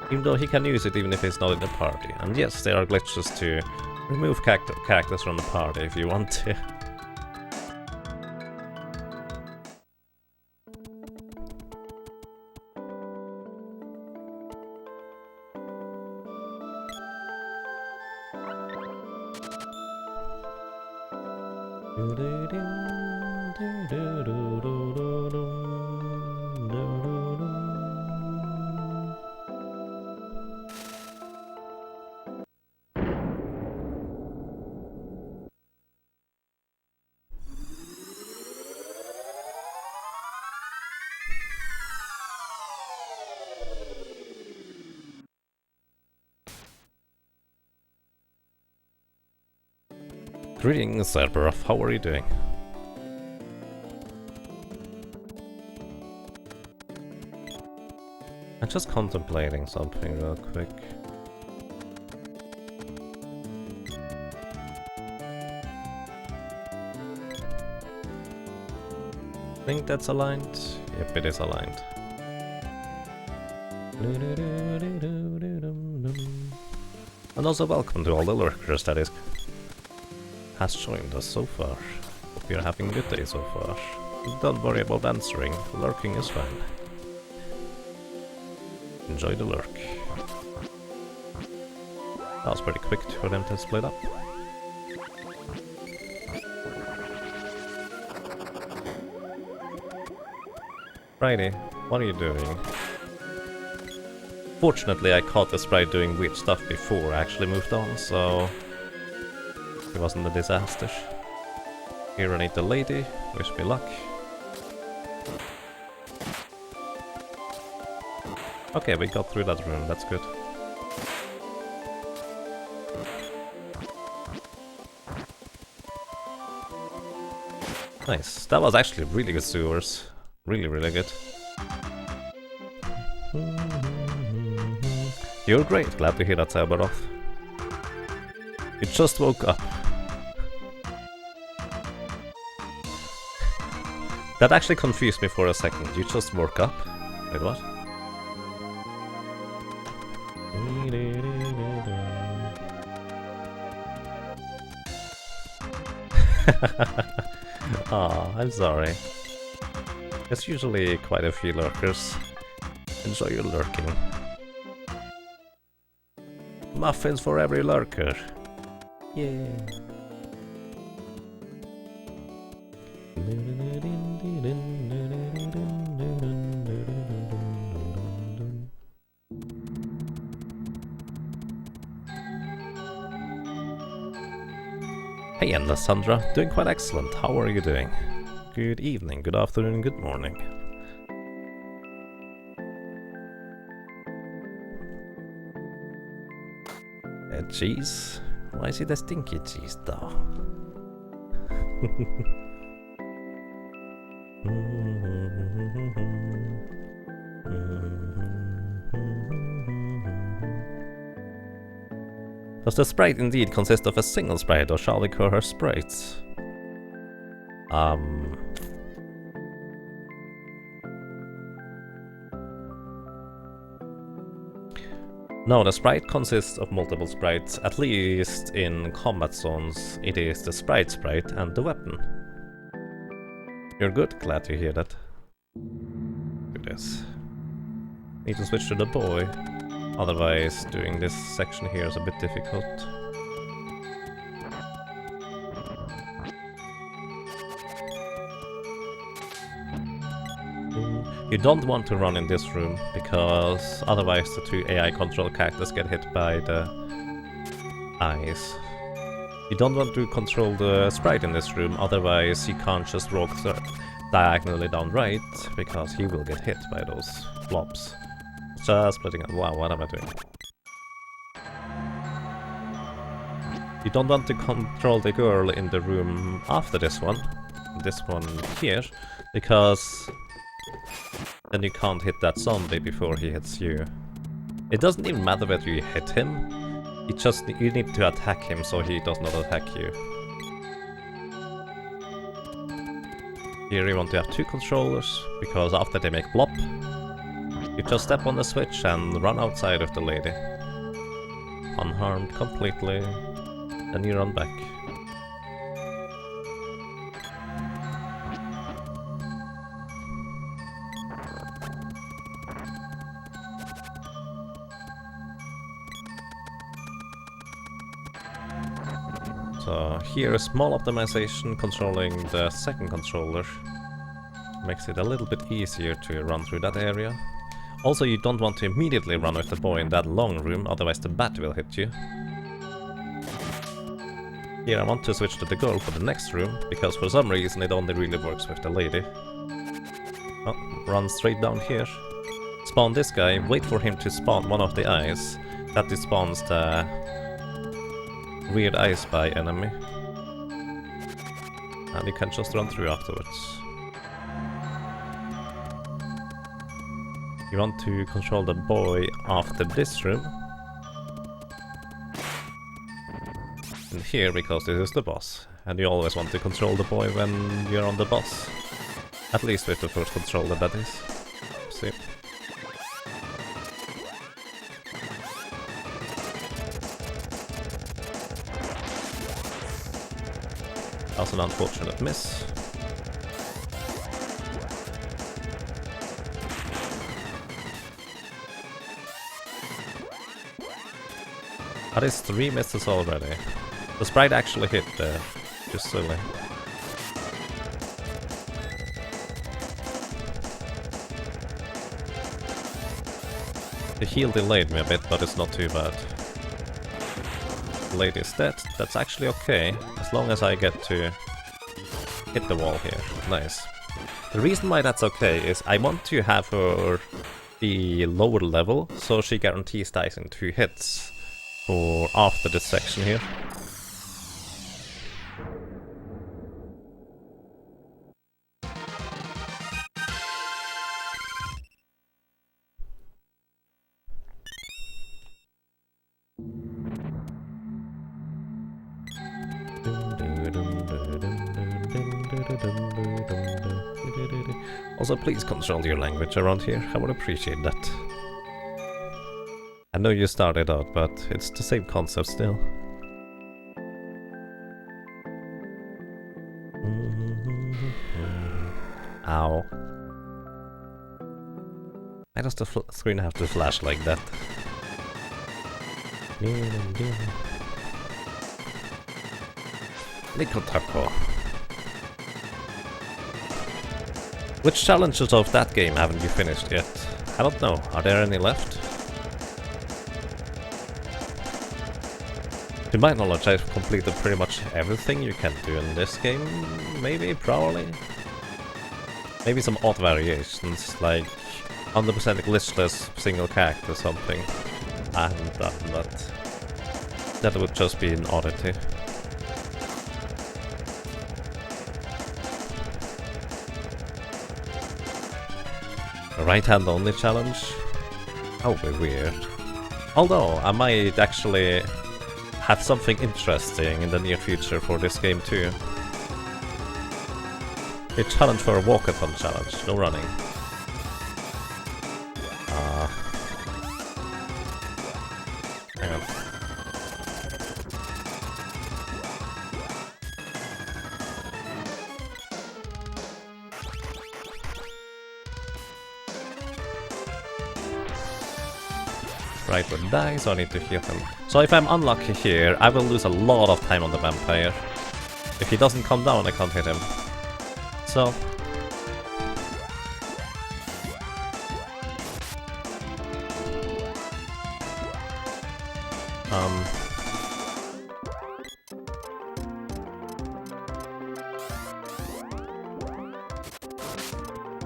even though he can use it even if he's not in the party. And yes, there are glitches to remove characters from the party if you want to. Greetings, Cerberus. How are you doing? I'm just contemplating something real quick. Think that's aligned? Yep, it is aligned. And also welcome to all the lurkers that has joined us so far. Hope you're having a good day so far. Don't worry about answering, lurking is fine. Enjoy the lurk. That was pretty quick for them to split up. Righty, what are you doing? Fortunately, I caught the sprite doing weird stuff before I actually moved on, so it wasn't a disaster. Here I need the lady, wish me luck. Okay, we got through that room, that's good. Nice, that was actually really good sewers. Really, really good. You're great, glad to hear that, Sabaroth. You just woke up. That actually confused me for a second. You just woke up? Wait, what? Aw, I'm sorry. There's usually quite a few lurkers. Enjoy your lurking. Muffins for every lurker. Yeah. Hey Endless Sandra, doing quite excellent. How are you doing? Good evening, good afternoon, good morning. Cheese? Why is it a stinky cheese though? Does the sprite indeed consist of a single sprite, or shall we call her sprites? No, the sprite consists of multiple sprites. At least in combat zones, it is the sprite and the weapon. You're good, glad to hear that. Do this. Need to switch to the boy. Otherwise, doing this section here is a bit difficult. You don't want to run in this room, because otherwise the two AI control characters get hit by the eyes. You don't want to control the sprite in this room, otherwise you can't just walk diagonally down right, because he will get hit by those blobs. Just splitting up. Wow, what am I doing? You don't want to control the girl in the room after this one here, because then you can't hit that zombie before he hits you. It doesn't even matter whether you hit him, you need to attack him so he does not attack you. Here you want to have two controllers, because after they make blop, you just step on the switch and run outside of the lady. Unharmed completely, then you run back. So here a small optimization controlling the second controller makes it a little bit easier to run through that area. Also, you don't want to immediately run with the boy in that long room, otherwise the bat will hit you. Here I want to switch to the girl for the next room, because for some reason it only really works with the lady. Oh, run straight down here. Spawn this guy, wait for him to spawn one of the eyes. That despawns the weird eye spy enemy. And you can just run through afterwards. You want to control the boy after this room. And here, because this is the boss. And you always want to control the boy when you're on the boss. At least with the first controller, that is. See? That's an unfortunate miss. That is 3 misses already. The sprite actually hit there, just silly. The heal delayed me a bit, but it's not too bad. The lady is dead, that's actually okay, as long as I get to hit the wall here. Nice. The reason why that's okay is I want to have her be lower level, so she guarantees dies in 2 hits for after this section here. Also, please control your language around here, I would appreciate that. I know you started out, but it's the same concept still. Ow. Why does the screen have to flash like that? Nico Taco. Which challenges of that game haven't you finished yet? I don't know, are there any left? To my knowledge, I've completed pretty much everything you can do in this game, maybe, probably. Maybe some odd variations, like 100% glitchless single character or something. I haven't done that. That would just be an oddity. A right hand only challenge? That would be weird. Although, I might actually have something interesting in the near future for this game too. A challenge for a walkathon challenge, no running. Hang on. Right will die, so I need to heal him. So if I'm unlucky here, I will lose a lot of time on the vampire. If he doesn't come down, I can't hit him. So...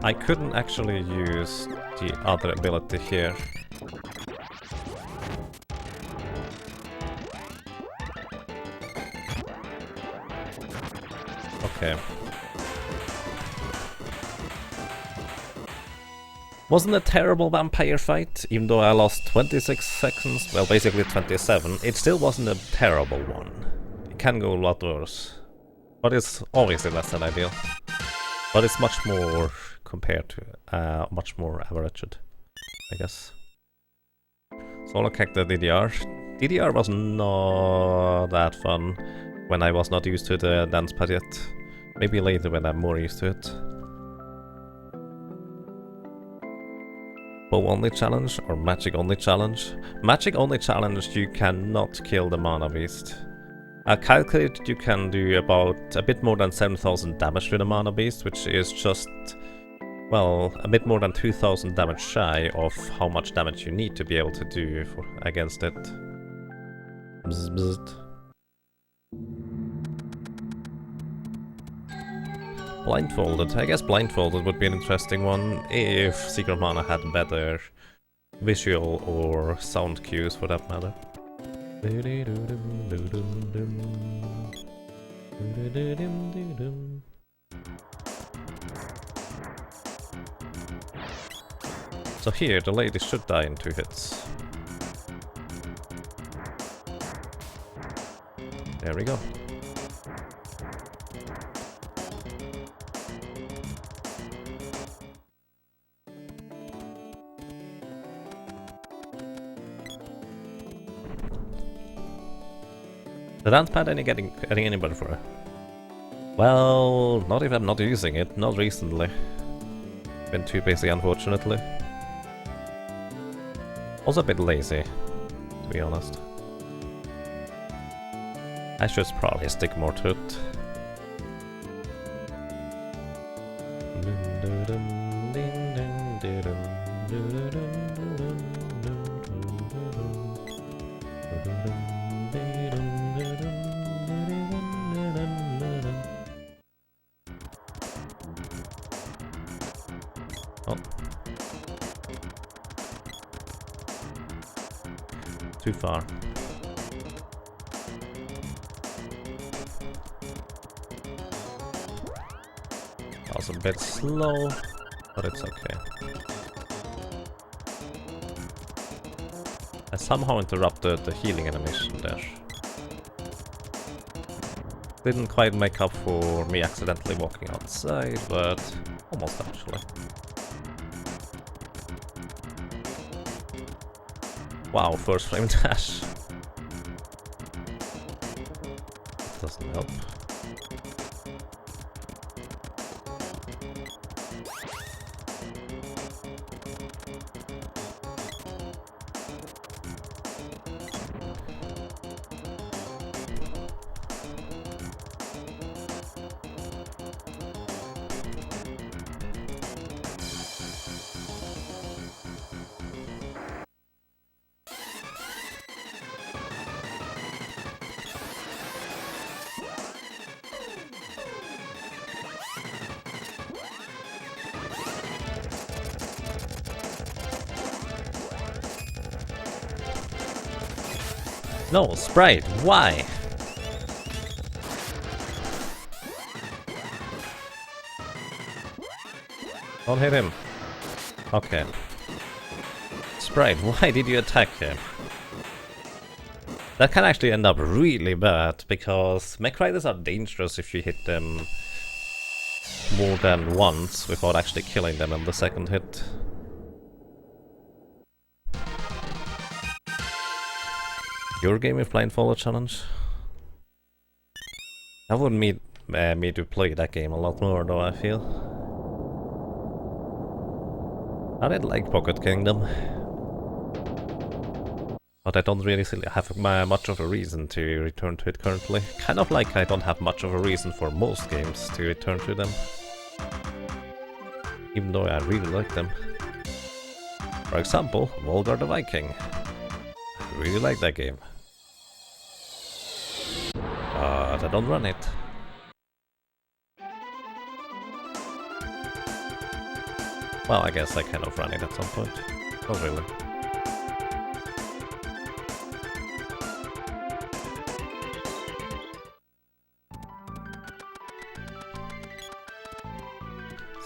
I couldn't actually use the other ability here. Okay. Wasn't a terrible vampire fight, even though I lost 26 seconds, well basically 27, it still wasn't a terrible one. It can go a lot worse. But it's obviously less than ideal. But it's much more compared to, much more averaged, I guess. So I'll check the DDR. DDR was not that fun when I was not used to the dance pad yet. Maybe later when I'm more used to it. Bow only challenge or magic only challenge? Magic only challenge, you cannot kill the mana beast. I calculated you can do about a bit more than 7,000 damage to the mana beast, which is just, well, a bit more than 2,000 damage shy of how much damage you need to be able to do against it. Bzz, bzz. Blindfolded. I guess blindfolded would be an interesting one if Secret of Mana had better visual or sound cues for that matter. So here, the lady should die in 2 hits. There we go. The dance pad ain't getting anybody for it. Well, not if I'm not using it, not recently. Been too busy, unfortunately. Also a bit lazy, to be honest. I should probably stick more to it. Oh. Too far. That was a bit slow, but it's okay. I somehow interrupted the healing animation there. Didn't quite make up for me accidentally walking outside, but almost actually. Wow, first frame dash. Doesn't help. No, Sprite, why? Don't hit him. Okay. Sprite, why did you attack him? That can actually end up really bad, because mech riders are dangerous if you hit them more than once without actually killing them in the second hit. Your game with blindfolded challenge? That would need me to play that game a lot more though, I feel. I did like Pocket Kingdom, but I don't really have much of a reason to return to it currently. Kind of like I don't have much of a reason for most games to return to them. Even though I really like them. For example, Volgar the Viking. I really like that game. But I don't run it. Well, I guess I kind of run it at some point. Not really.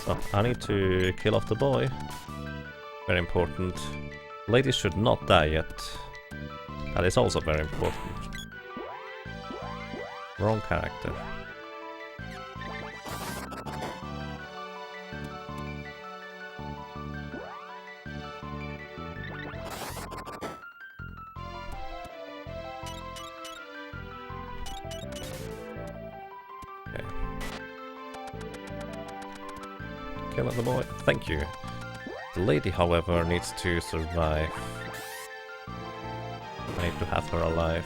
So, I need to kill off the boy. Very important. Ladies should not die yet. That is also very important. Wrong character. Okay. Kill the boy. Thank you. The lady, however, needs to survive. I need to have her alive.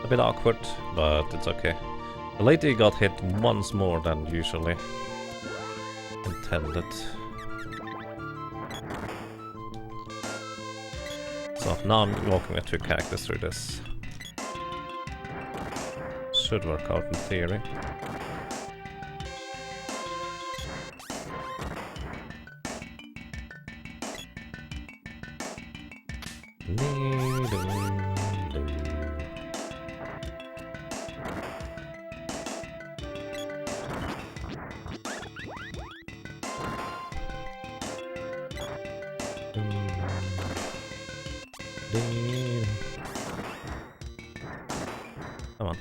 A bit awkward, but it's okay. The lady got hit once more than usually intended. So now I'm walking with two characters through this. Should work out in theory. Come on.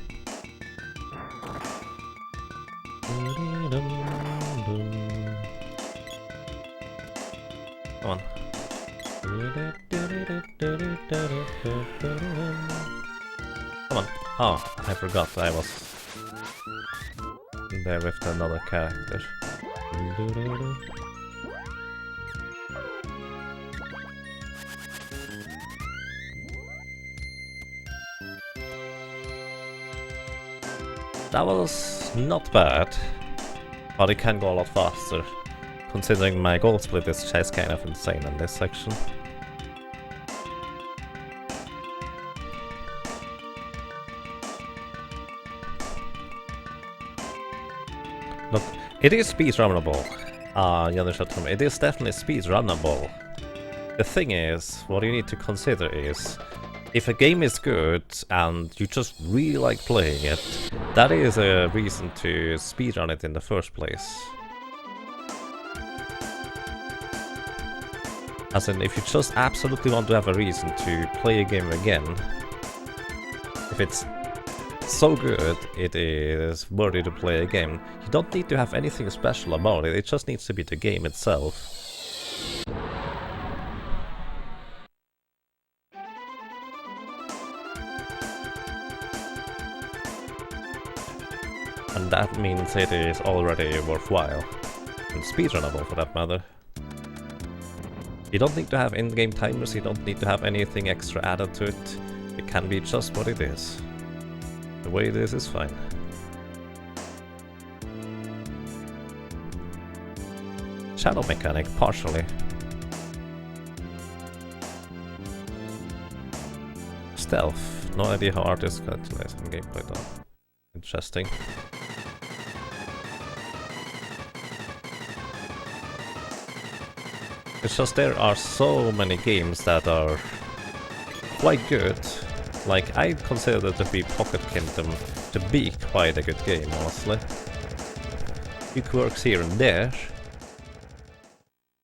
Come on. Come on. Oh, I forgot I was there with another character. That was not bad, but it can go a lot faster, considering my goal split is just kind of insane in this section. Look, it is speedrunnable. It is definitely speedrunnable. The thing is, what you need to consider is, if a game is good and you just really like playing it, that is a reason to speedrun it in the first place. As in, if you just absolutely want to have a reason to play a game again, if it's so good it is worthy to play again, you don't need to have anything special about it, it just needs to be the game itself. And that means it is already worthwhile, and speedrunnable for that matter. You don't need to have in-game timers, you don't need to have anything extra added to it. It can be just what it is. The way it is fine. Shadow mechanic, partially. Stealth. No idea how artists can utilize in gameplay though. Interesting. It's just there are so many games that are quite good, Like, I consider the Free Pocket Kingdom to be quite a good game, honestly. Few quirks here and there,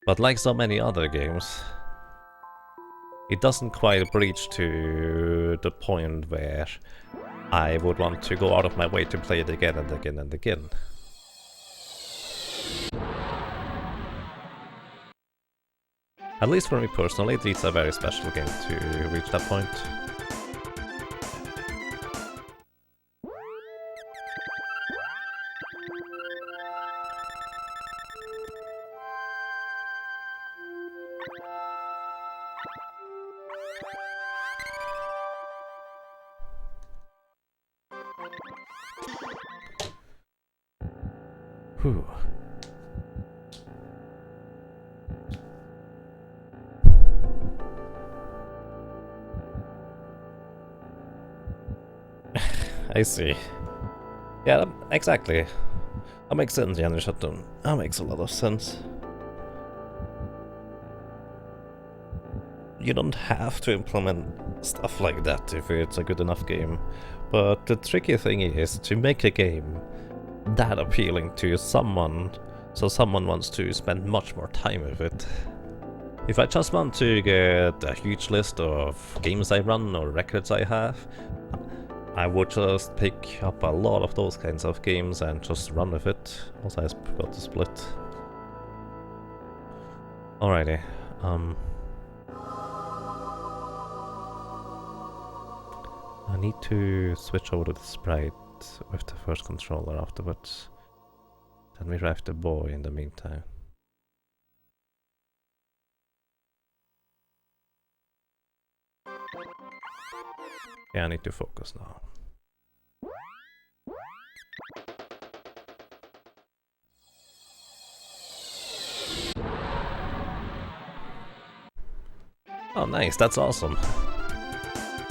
but like so many other games, it doesn't quite reach to the point where I would want to go out of my way to play it again and again and again. At least for me personally, it's a very special game to reach that point. Whew. I see. Yeah, exactly. That makes sense, Jenny Shutdown. That makes a lot of sense. You don't have to implement stuff like that if it's a good enough game. But the tricky thing is to make a game that appealing to someone, so someone wants to spend much more time with it. If I just want to get a huge list of games I run or records I have, I would just pick up a lot of those kinds of games and just run with it. Also, I forgot to split. Alrighty. I need to switch over to the sprite with the first controller afterwards. Then we revive the boy in the meantime. Yeah, I need to focus now. Oh nice, that's awesome.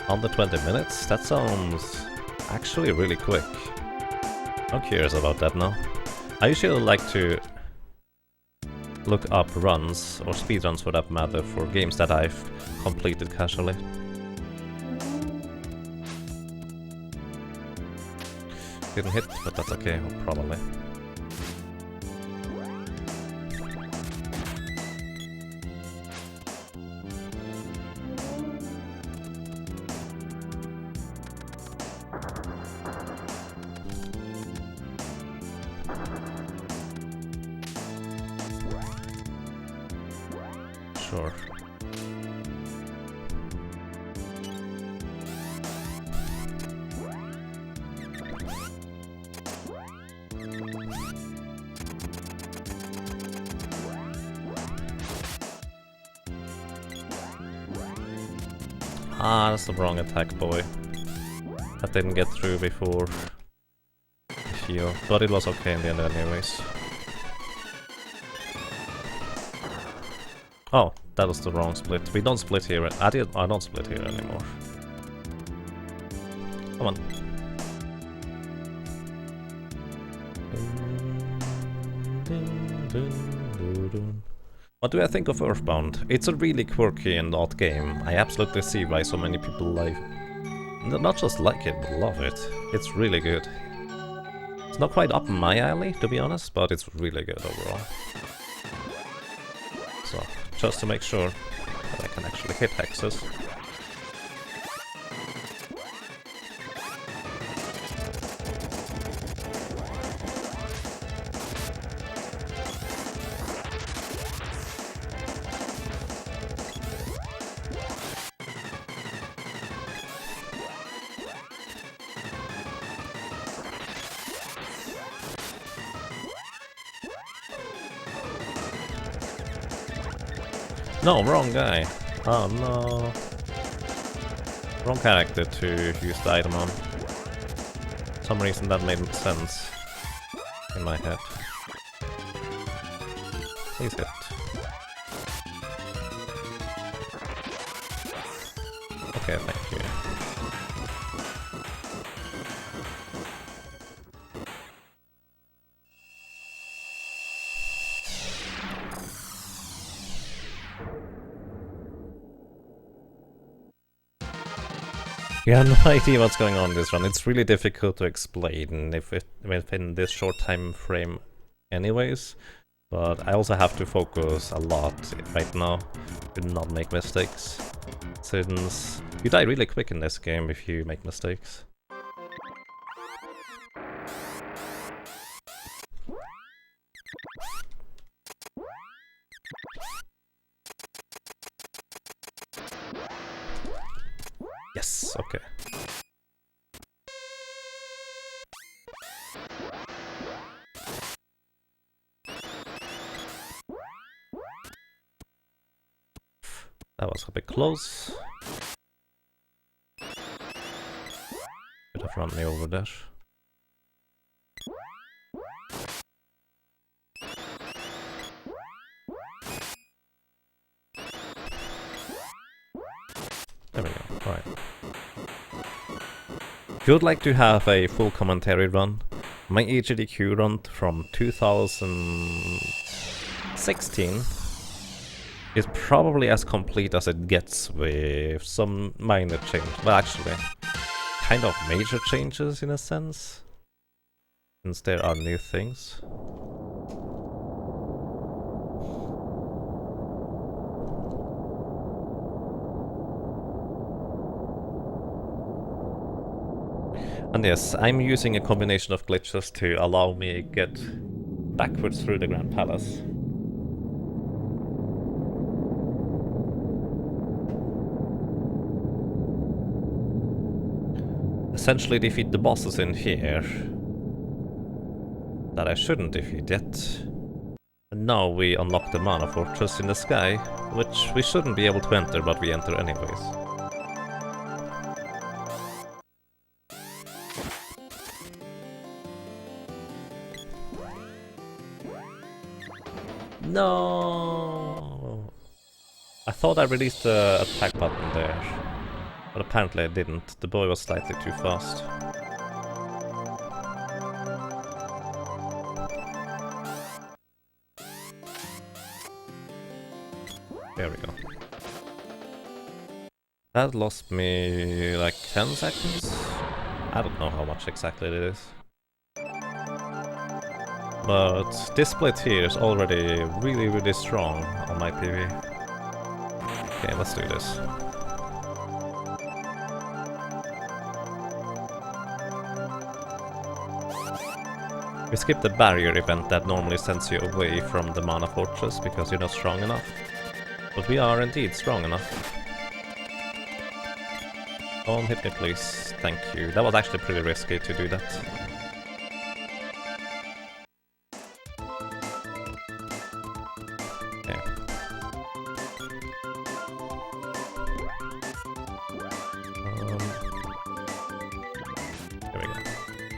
Under 20 minutes? That sounds actually really quick. I'm curious about that now. I usually like to look up runs, or speedruns for that matter, for games that I've completed casually. Didn't hit, but that's okay, probably. Sure. Ah, that's the wrong attack, boy. That didn't get through before. Heal, but it was okay in the end anyways. Oh, that was the wrong split. We don't split here. I don't split here anymore. Come on. What do I think of Earthbound? It's a really quirky and odd game. I absolutely see why so many people like... not just like it, but love it. It's really good. It's not quite up my alley, to be honest, but it's really good overall. So, just to make sure that I can actually hit hexes. No, wrong guy. Oh no. Wrong character to use the item on. For some reason that made sense in my head. Please hit. Okay, thank you. You have no idea what's going on in this run. It's really difficult to explain within this short time frame anyways. But I also have to focus a lot right now to not make mistakes. Since you die really quick in this game if you make mistakes. Yes, okay. That was a bit close. Could have run me over there. There we go, alright. If you would like to have a full commentary run, my HDQ run from 2016 is probably as complete as it gets with some minor change. Well, actually, kind of major changes in a sense, since there are new things. And yes, I'm using a combination of glitches to allow me get backwards through the Grand Palace. Essentially defeat the bosses in here that I shouldn't defeat yet. And now we unlock the Mana Fortress in the sky, which we shouldn't be able to enter, but we enter anyways. No! I thought I released the attack button there, but apparently I didn't. The boy was slightly too fast. There we go. That lost me like 10 seconds? I don't know how much exactly it is. But this split here is already really strong on my PV. Okay, let's do this. We skipped the barrier event that normally sends you away from the Mana Fortress because you're not strong enough. But we are indeed strong enough. Don't hit me please, thank you. That was actually pretty risky to do that.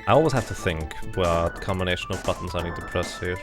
I always have to think what combination of buttons I need to press here.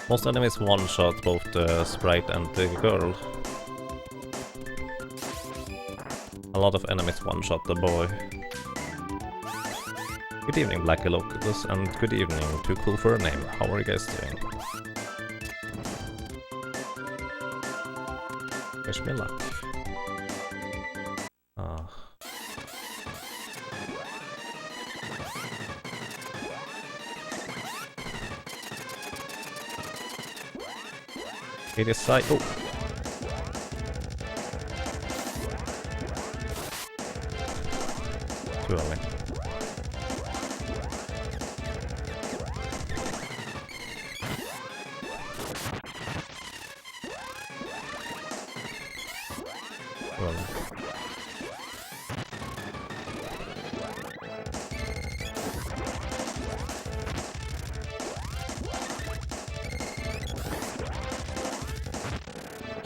Most enemies one-shot both the sprite and the girl. A lot of enemies one-shot the boy. Good evening, Blacky Locus, and good evening, Too Cool for a Name. How are you guys doing? Wish me luck. It is side. Oh! Too early.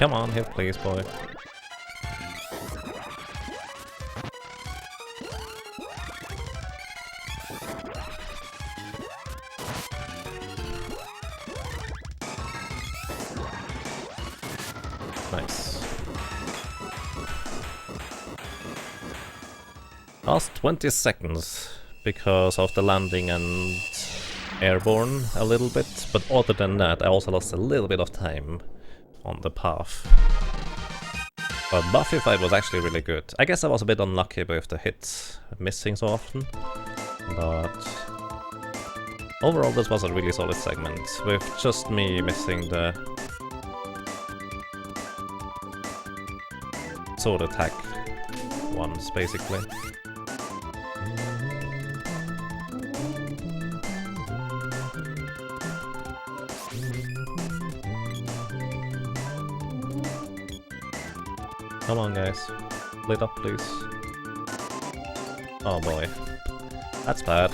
Come on, hit please, boy. Nice. Last 20 seconds because of the landing and airborne a little bit, but other than that I also lost a little bit of time on the path. But Buffy fight was actually really good. I guess I was a bit unlucky with the hits missing so often, but overall this was a really solid segment, with just me missing the sword attack ones, basically. Come on, guys. Lit up, please. Oh boy. That's bad.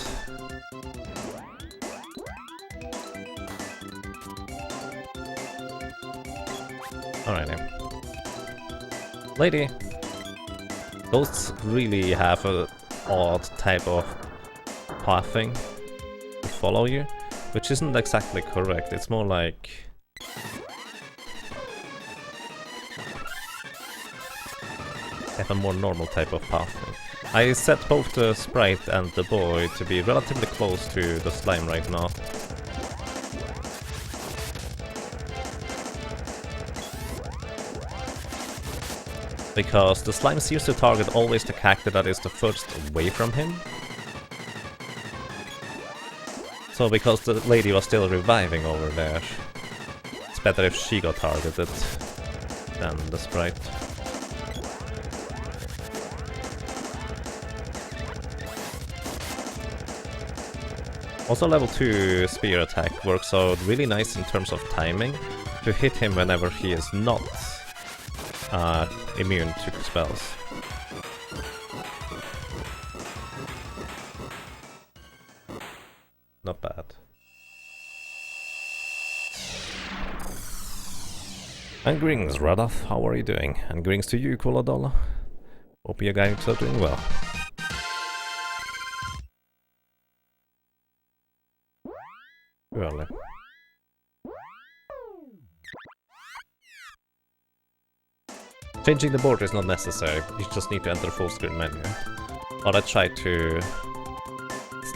Alrighty. Lady! Ghosts really have a odd type of pathing to follow you, which isn't exactly correct. It's more like... have a more normal type of pathing. I set both the sprite and the boy to be relatively close to the slime right now. Because the slime seems to target always the character that is the first away from him. So because the lady was still reviving over there, it's better if she got targeted than the sprite. Also level 2 spear attack works out really nice in terms of timing to hit him whenever he is not immune to spells. Not bad. And greetings, Radaf, how are you doing? And greetings to you, Koladola. Hope you guys are doing well. Early. Changing the border is not necessary, you just need to enter full screen menu. But I tried to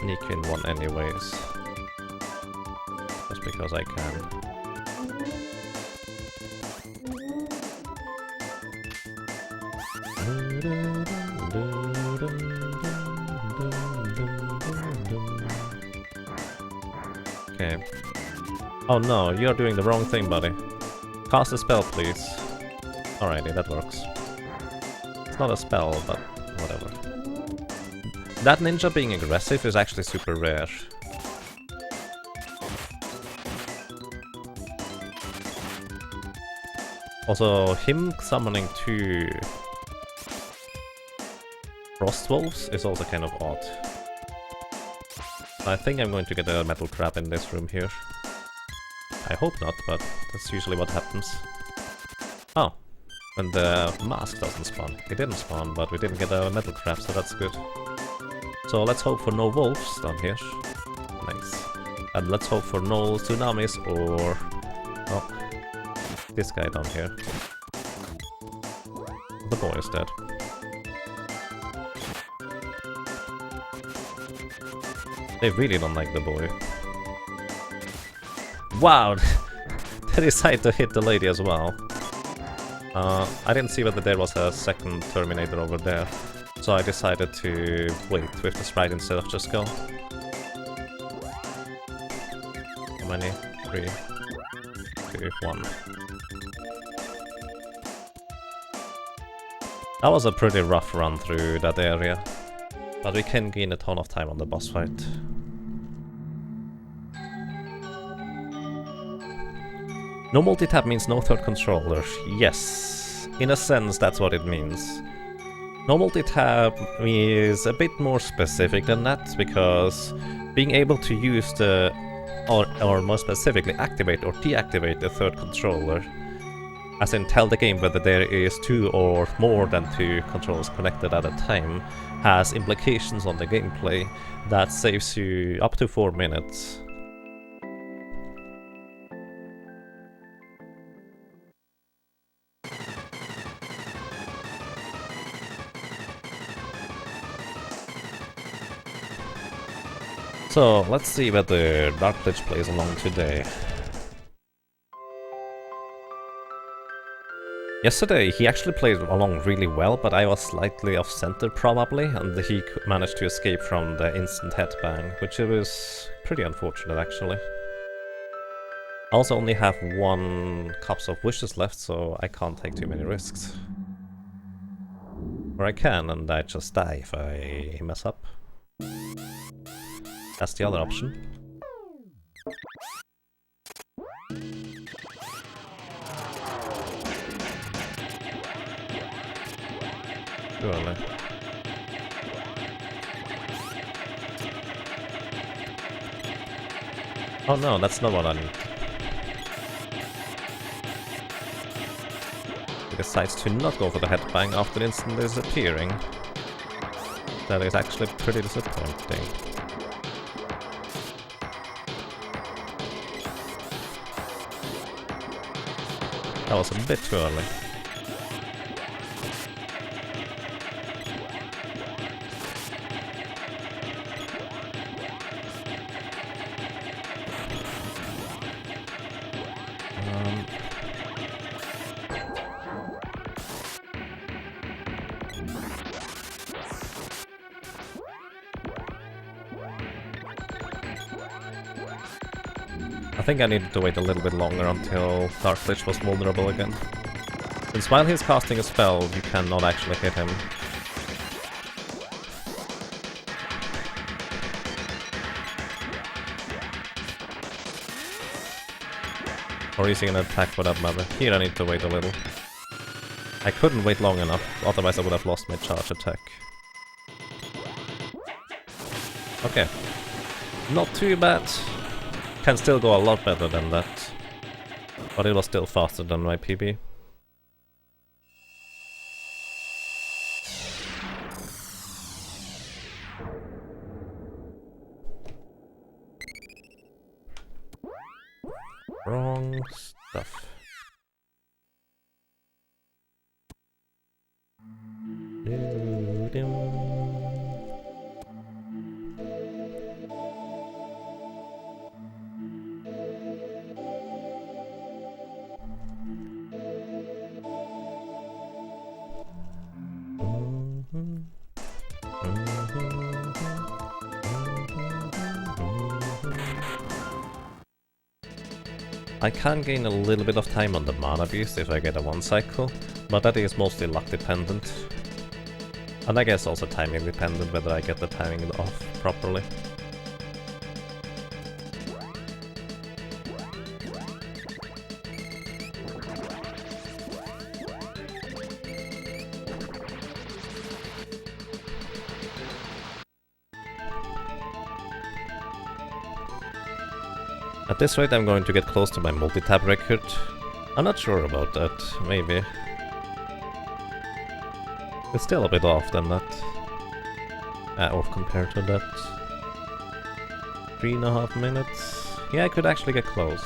sneak in one anyways. Just because I can. Okay. Oh no, you're doing the wrong thing, buddy. Cast a spell, please. Alrighty, that works. It's not a spell, but whatever. That ninja being aggressive is actually super rare. Also, him summoning 2 frost wolves is also kind of odd. I think I'm going to get a metal crab in this room here. I hope not, but that's usually what happens. Oh, and the mask doesn't spawn. It didn't spawn, but we didn't get a metal crab, so that's good. So let's hope for no wolves down here. Nice. And let's hope for no tsunamis or... oh, this guy down here. The boy is dead. They really don't like the boy. Wow! They decided to hit the lady as well. I didn't see whether there was a second Terminator over there, so I decided to wait with the sprite instead of just go. How many? 3, 2, 1. That was a pretty rough run through that area, but we can gain a ton of time on the boss fight. No multitap means no third controller. Yes, in a sense that's what it means. No multitap is a bit more specific than that, because being able to use the, or more specifically activate or deactivate the third controller as in tell the game whether there is 2 or more than 2 controllers connected at a time, has implications on the gameplay that saves you up to 4 minutes. So let's see whether Darklich plays along today. Yesterday he actually played along really well, but I was slightly off center probably, and he managed to escape from the instant headbang, which was pretty unfortunate actually. I also only have 1 Cups of Wishes left, so I can't take too many risks. Or I can, and I just die if I mess up. That's the other option. Surely. Oh no, that's not what I need. He decides to not go for the headbang after instant disappearing. That is actually pretty disappointing. That was a bit too early. I think I needed to wait a little bit longer until Darklich was vulnerable again. Since while he's casting a spell, you cannot actually hit him. Or using an attack for that matter. Here I need to wait a little. I couldn't wait long enough, otherwise I would have lost my charge attack. Okay. Not too bad. Can still go a lot better than that. But it was still faster than my PB. Wrong stuff. I can gain a little bit of time on the mana beast if I get a 1 cycle, but that is mostly luck dependent. And I guess also timing dependent whether I get the timing off properly. At this rate I'm going to get close to my multitap record. I'm not sure about that, maybe. It's still a bit off than that. Off compared to that. 3.5 minutes. Yeah, I could actually get close.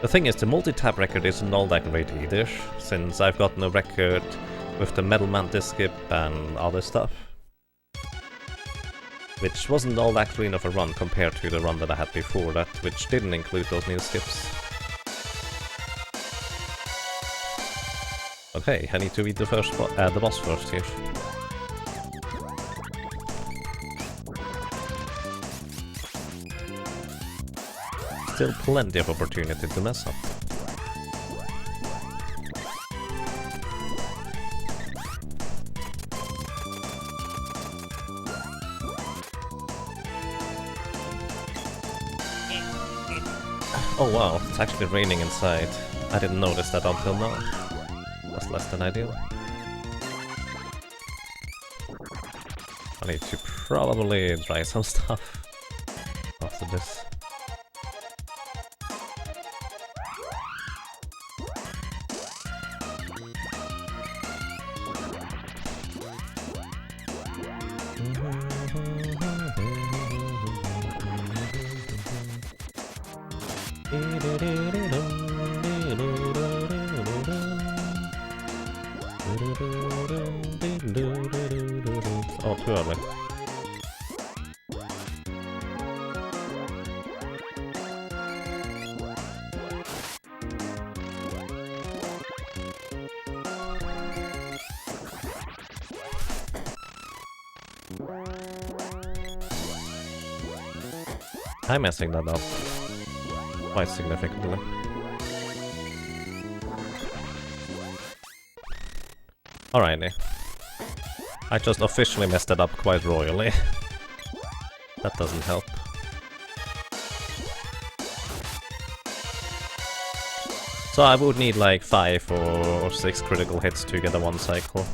The thing is, the multi-tap record isn't all that great either, since I've gotten a record with the Metal Mantis skip and other stuff. Which wasn't all that clean of a run compared to the run that I had before that, which didn't include those new skips. Okay, I need to beat the boss first here. Still plenty of opportunity to mess up. Oh wow, it's actually raining inside. I didn't notice that until now. That's less than ideal. I need to probably try some stuff after this. Oh, too early. I'm messing that up quite significantly. Alrighty. I just officially messed it up quite royally. That doesn't help. So I would need like 5 or 6 critical hits to get a 1 cycle.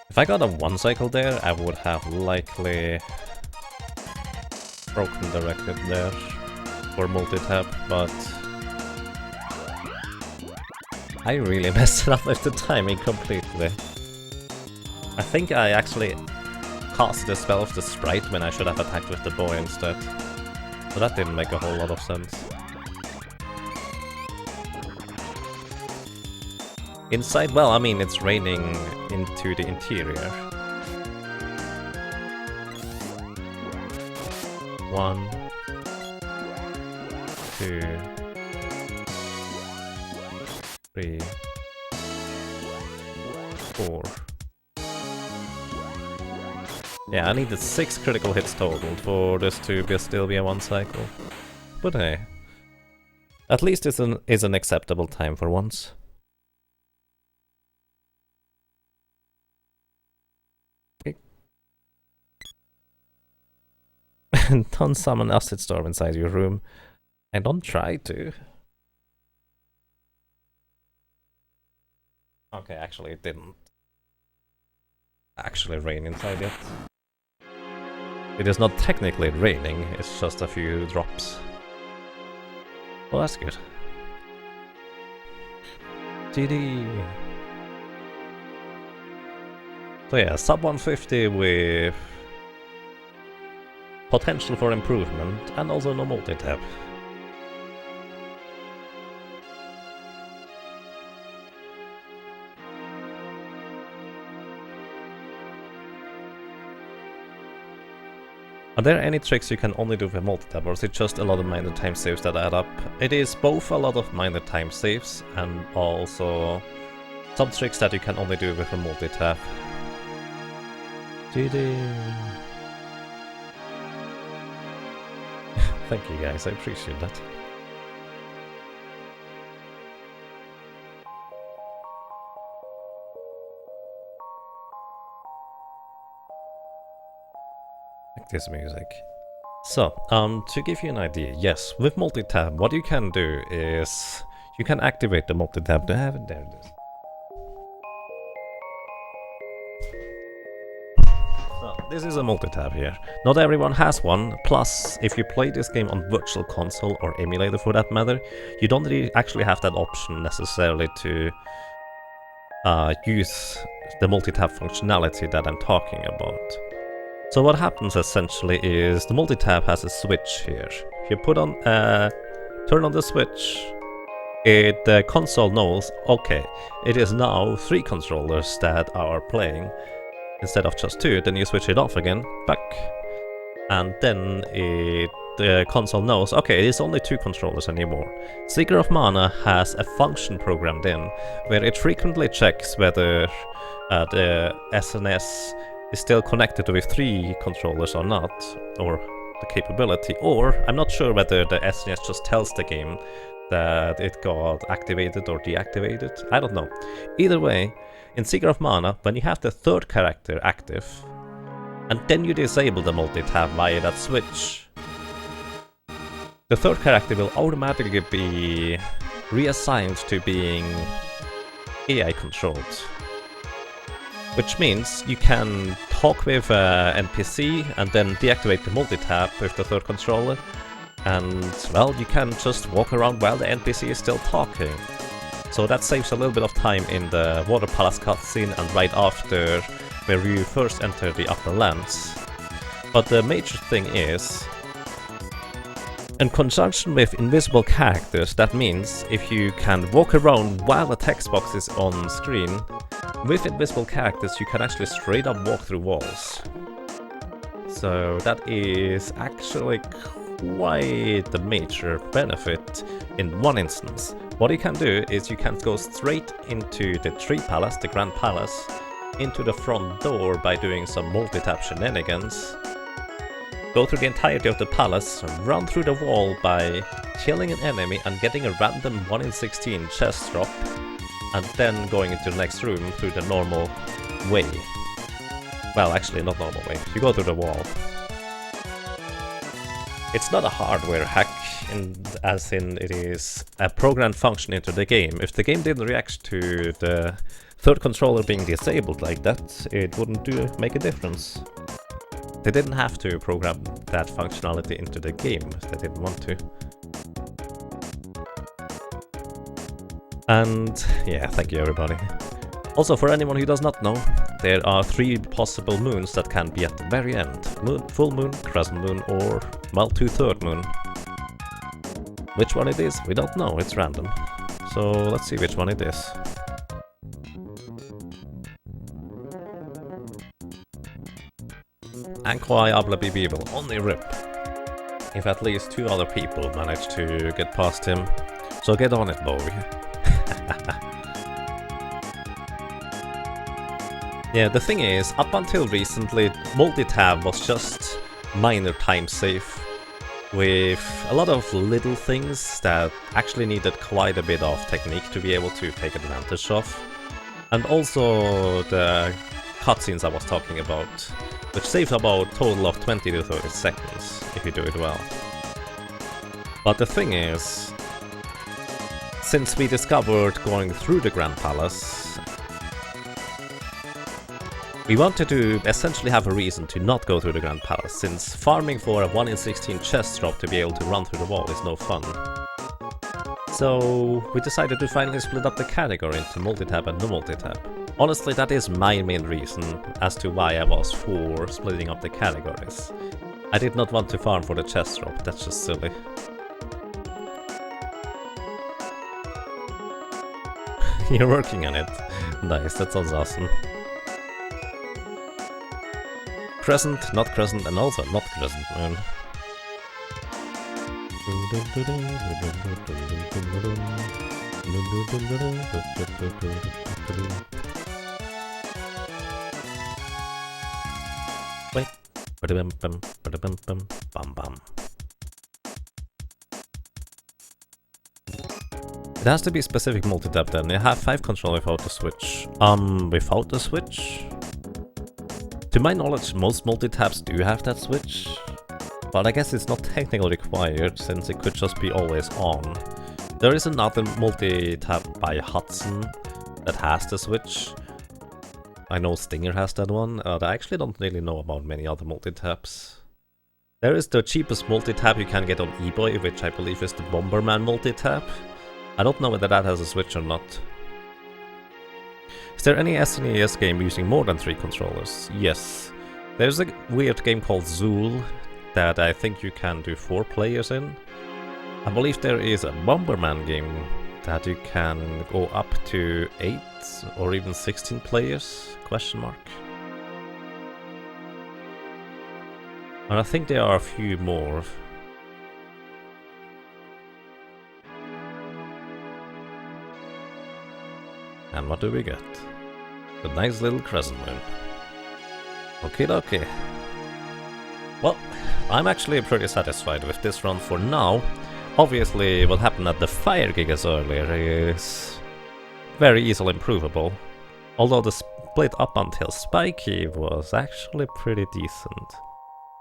If I got a 1 cycle there, I would have likely broken the record there for multitap, but I really messed it up with the timing completely. I think I actually cast the spell of the sprite when I should have attacked with the bow instead. So that didn't make a whole lot of sense. Inside, well, I mean, it's raining into the interior. 1, 2, 3, 4. Yeah, I needed 6 critical hits total for this to still be a 1 cycle. But hey, at least it's an acceptable time for once. Don't summon Acid Storm inside your room. And don't try to. Okay, actually it didn't actually rain inside yet. It is not technically raining, it's just a few drops. Well, that's good. GD. So yeah, sub 150 with potential for improvement, and also no multitap. Are there any tricks you can only do with multitap, or is it just a lot of minor time saves that add up? It is both a lot of minor time saves, and also some tricks that you can only do with a multitap. GD. Thank you guys, I appreciate that. Like this music. So, to give you an idea, yes, with multitap, what you can do is you can activate the multitap. Do I have it? There it is. So, this is a multitap here. Not everyone has one, plus if you play this game on virtual console or emulator for that matter, you don't really actually have that option necessarily to use the multitap functionality that I'm talking about. So what happens essentially is the multitap has a switch here. If you put on, turn on the switch, the console knows, okay, it is now 3 controllers that are playing instead of just 2, then you switch it off again, back, and then it the console knows, okay, it's only 2 controllers anymore. Seeker of Mana has a function programmed in where it frequently checks whether the SNS is still connected with 3 controllers or not, or the capability, or I'm not sure whether the SNS just tells the game that it got activated or deactivated. I don't know. Either way, in Seeker of Mana, when you have the 3rd character active, and then you disable the multitap via that switch, the 3rd character will automatically be reassigned to being AI controlled. Which means you can talk with NPC and then deactivate the multitap with the 3rd controller, and well, you can just walk around while the NPC is still talking. So that saves a little bit of time in the Water Palace cutscene and right after, where you first enter the upper lands. But the major thing is, in conjunction with invisible characters, that means if you can walk around while the text box is on screen, with invisible characters you can actually straight up walk through walls. So that is actually quite the major benefit in one instance. What you can do is you can go straight into the Tree Palace, the Grand Palace, into the front door by doing some multitap shenanigans, go through the entirety of the palace, run through the wall by killing an enemy and getting a random 1 in 16 chest drop, and then going into the next room through the normal way. Well, actually not normal way, you go through the wall. It's not a hardware hack, as in it is a programmed function into the game. If the game didn't react to the 3rd controller being disabled like that, it wouldn't make a difference. They didn't have to program that functionality into the game if they didn't want to. And yeah, thank you everybody. Also, for anyone who does not know, there are 3 possible moons that can be at the very end. Full moon, crescent moon, or, well, 2/3 moon. Which one it is, we don't know, it's random. So let's see which one it is. Anquai Ablabibi will only rip if at least 2 other people manage to get past him. So get on it, Bowie. Yeah, the thing is, up until recently, multitap was just minor time safe, with a lot of little things that actually needed quite a bit of technique to be able to take advantage of. And also the cutscenes I was talking about, which saves about a total of 20 to 30 seconds if you do it well. But the thing is, since we discovered going through the Grand Palace, we wanted to essentially have a reason to not go through the Grand Palace, since farming for a 1 in 16 chest drop to be able to run through the wall is no fun. So we decided to finally split up the category into multitap and no multitap. Honestly, that is my main reason as to why I was for splitting up the categories. I did not want to farm for the chest drop, that's just silly. You're working on it. Nice, that sounds awesome. Crescent, not crescent, and also not crescent moon. Wait. Bam bam. It has to be specific multitap then. You have 5 control without the switch. Without the switch? To my knowledge, most multitaps do have that switch, but I guess it's not technically required since it could just be always on. There is another multitap by Hudson that has the switch. I know Stinger has that one, I actually don't really know about many other multitaps. There is the cheapest multitap you can get on eBay, which I believe is the Bomberman multitap. I don't know whether that has a switch or not. Is there any SNES game using more than 3 controllers? Yes. There's a weird game called Zool that I think you can do 4 players in. I believe there is a Bomberman game that you can go up to 8 or even 16 players? Question mark. And I think there are a few more. And what do we get? A nice little crescent moon. Okie dokie. Well, I'm actually pretty satisfied with this run for now. Obviously, what happened at the fire gigas earlier is very easily improvable. Although the split up until Spiky was actually pretty decent.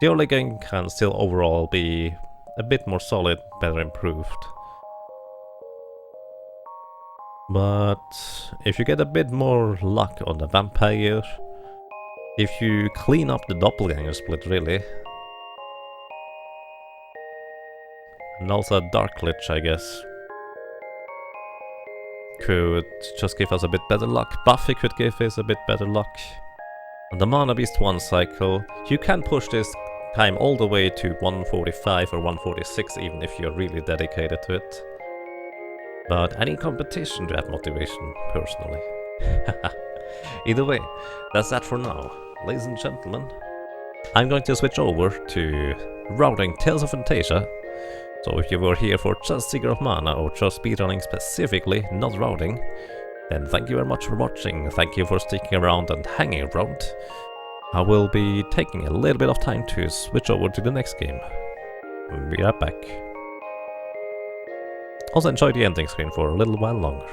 The early game can still overall be a bit more solid, better improved. But if you get a bit more luck on the vampire, if you clean up the doppelganger split really, and also a dark glitch I guess, could just give us a bit better luck. Buffy could give us a bit better luck. On the Mana Beast 1 cycle, you can push this time all the way to 145 or 146 even if you're really dedicated to it. But I need competition to add motivation, personally. Either way, that's that for now. Ladies and gentlemen, I'm going to switch over to routing Tales of Fantasia. So if you were here for just Seeker of Mana or just speedrunning specifically, not routing, then thank you very much for watching. Thank you for sticking around and hanging around. I will be taking a little bit of time to switch over to the next game. Be right back. Also enjoy the ending screen for a little while longer.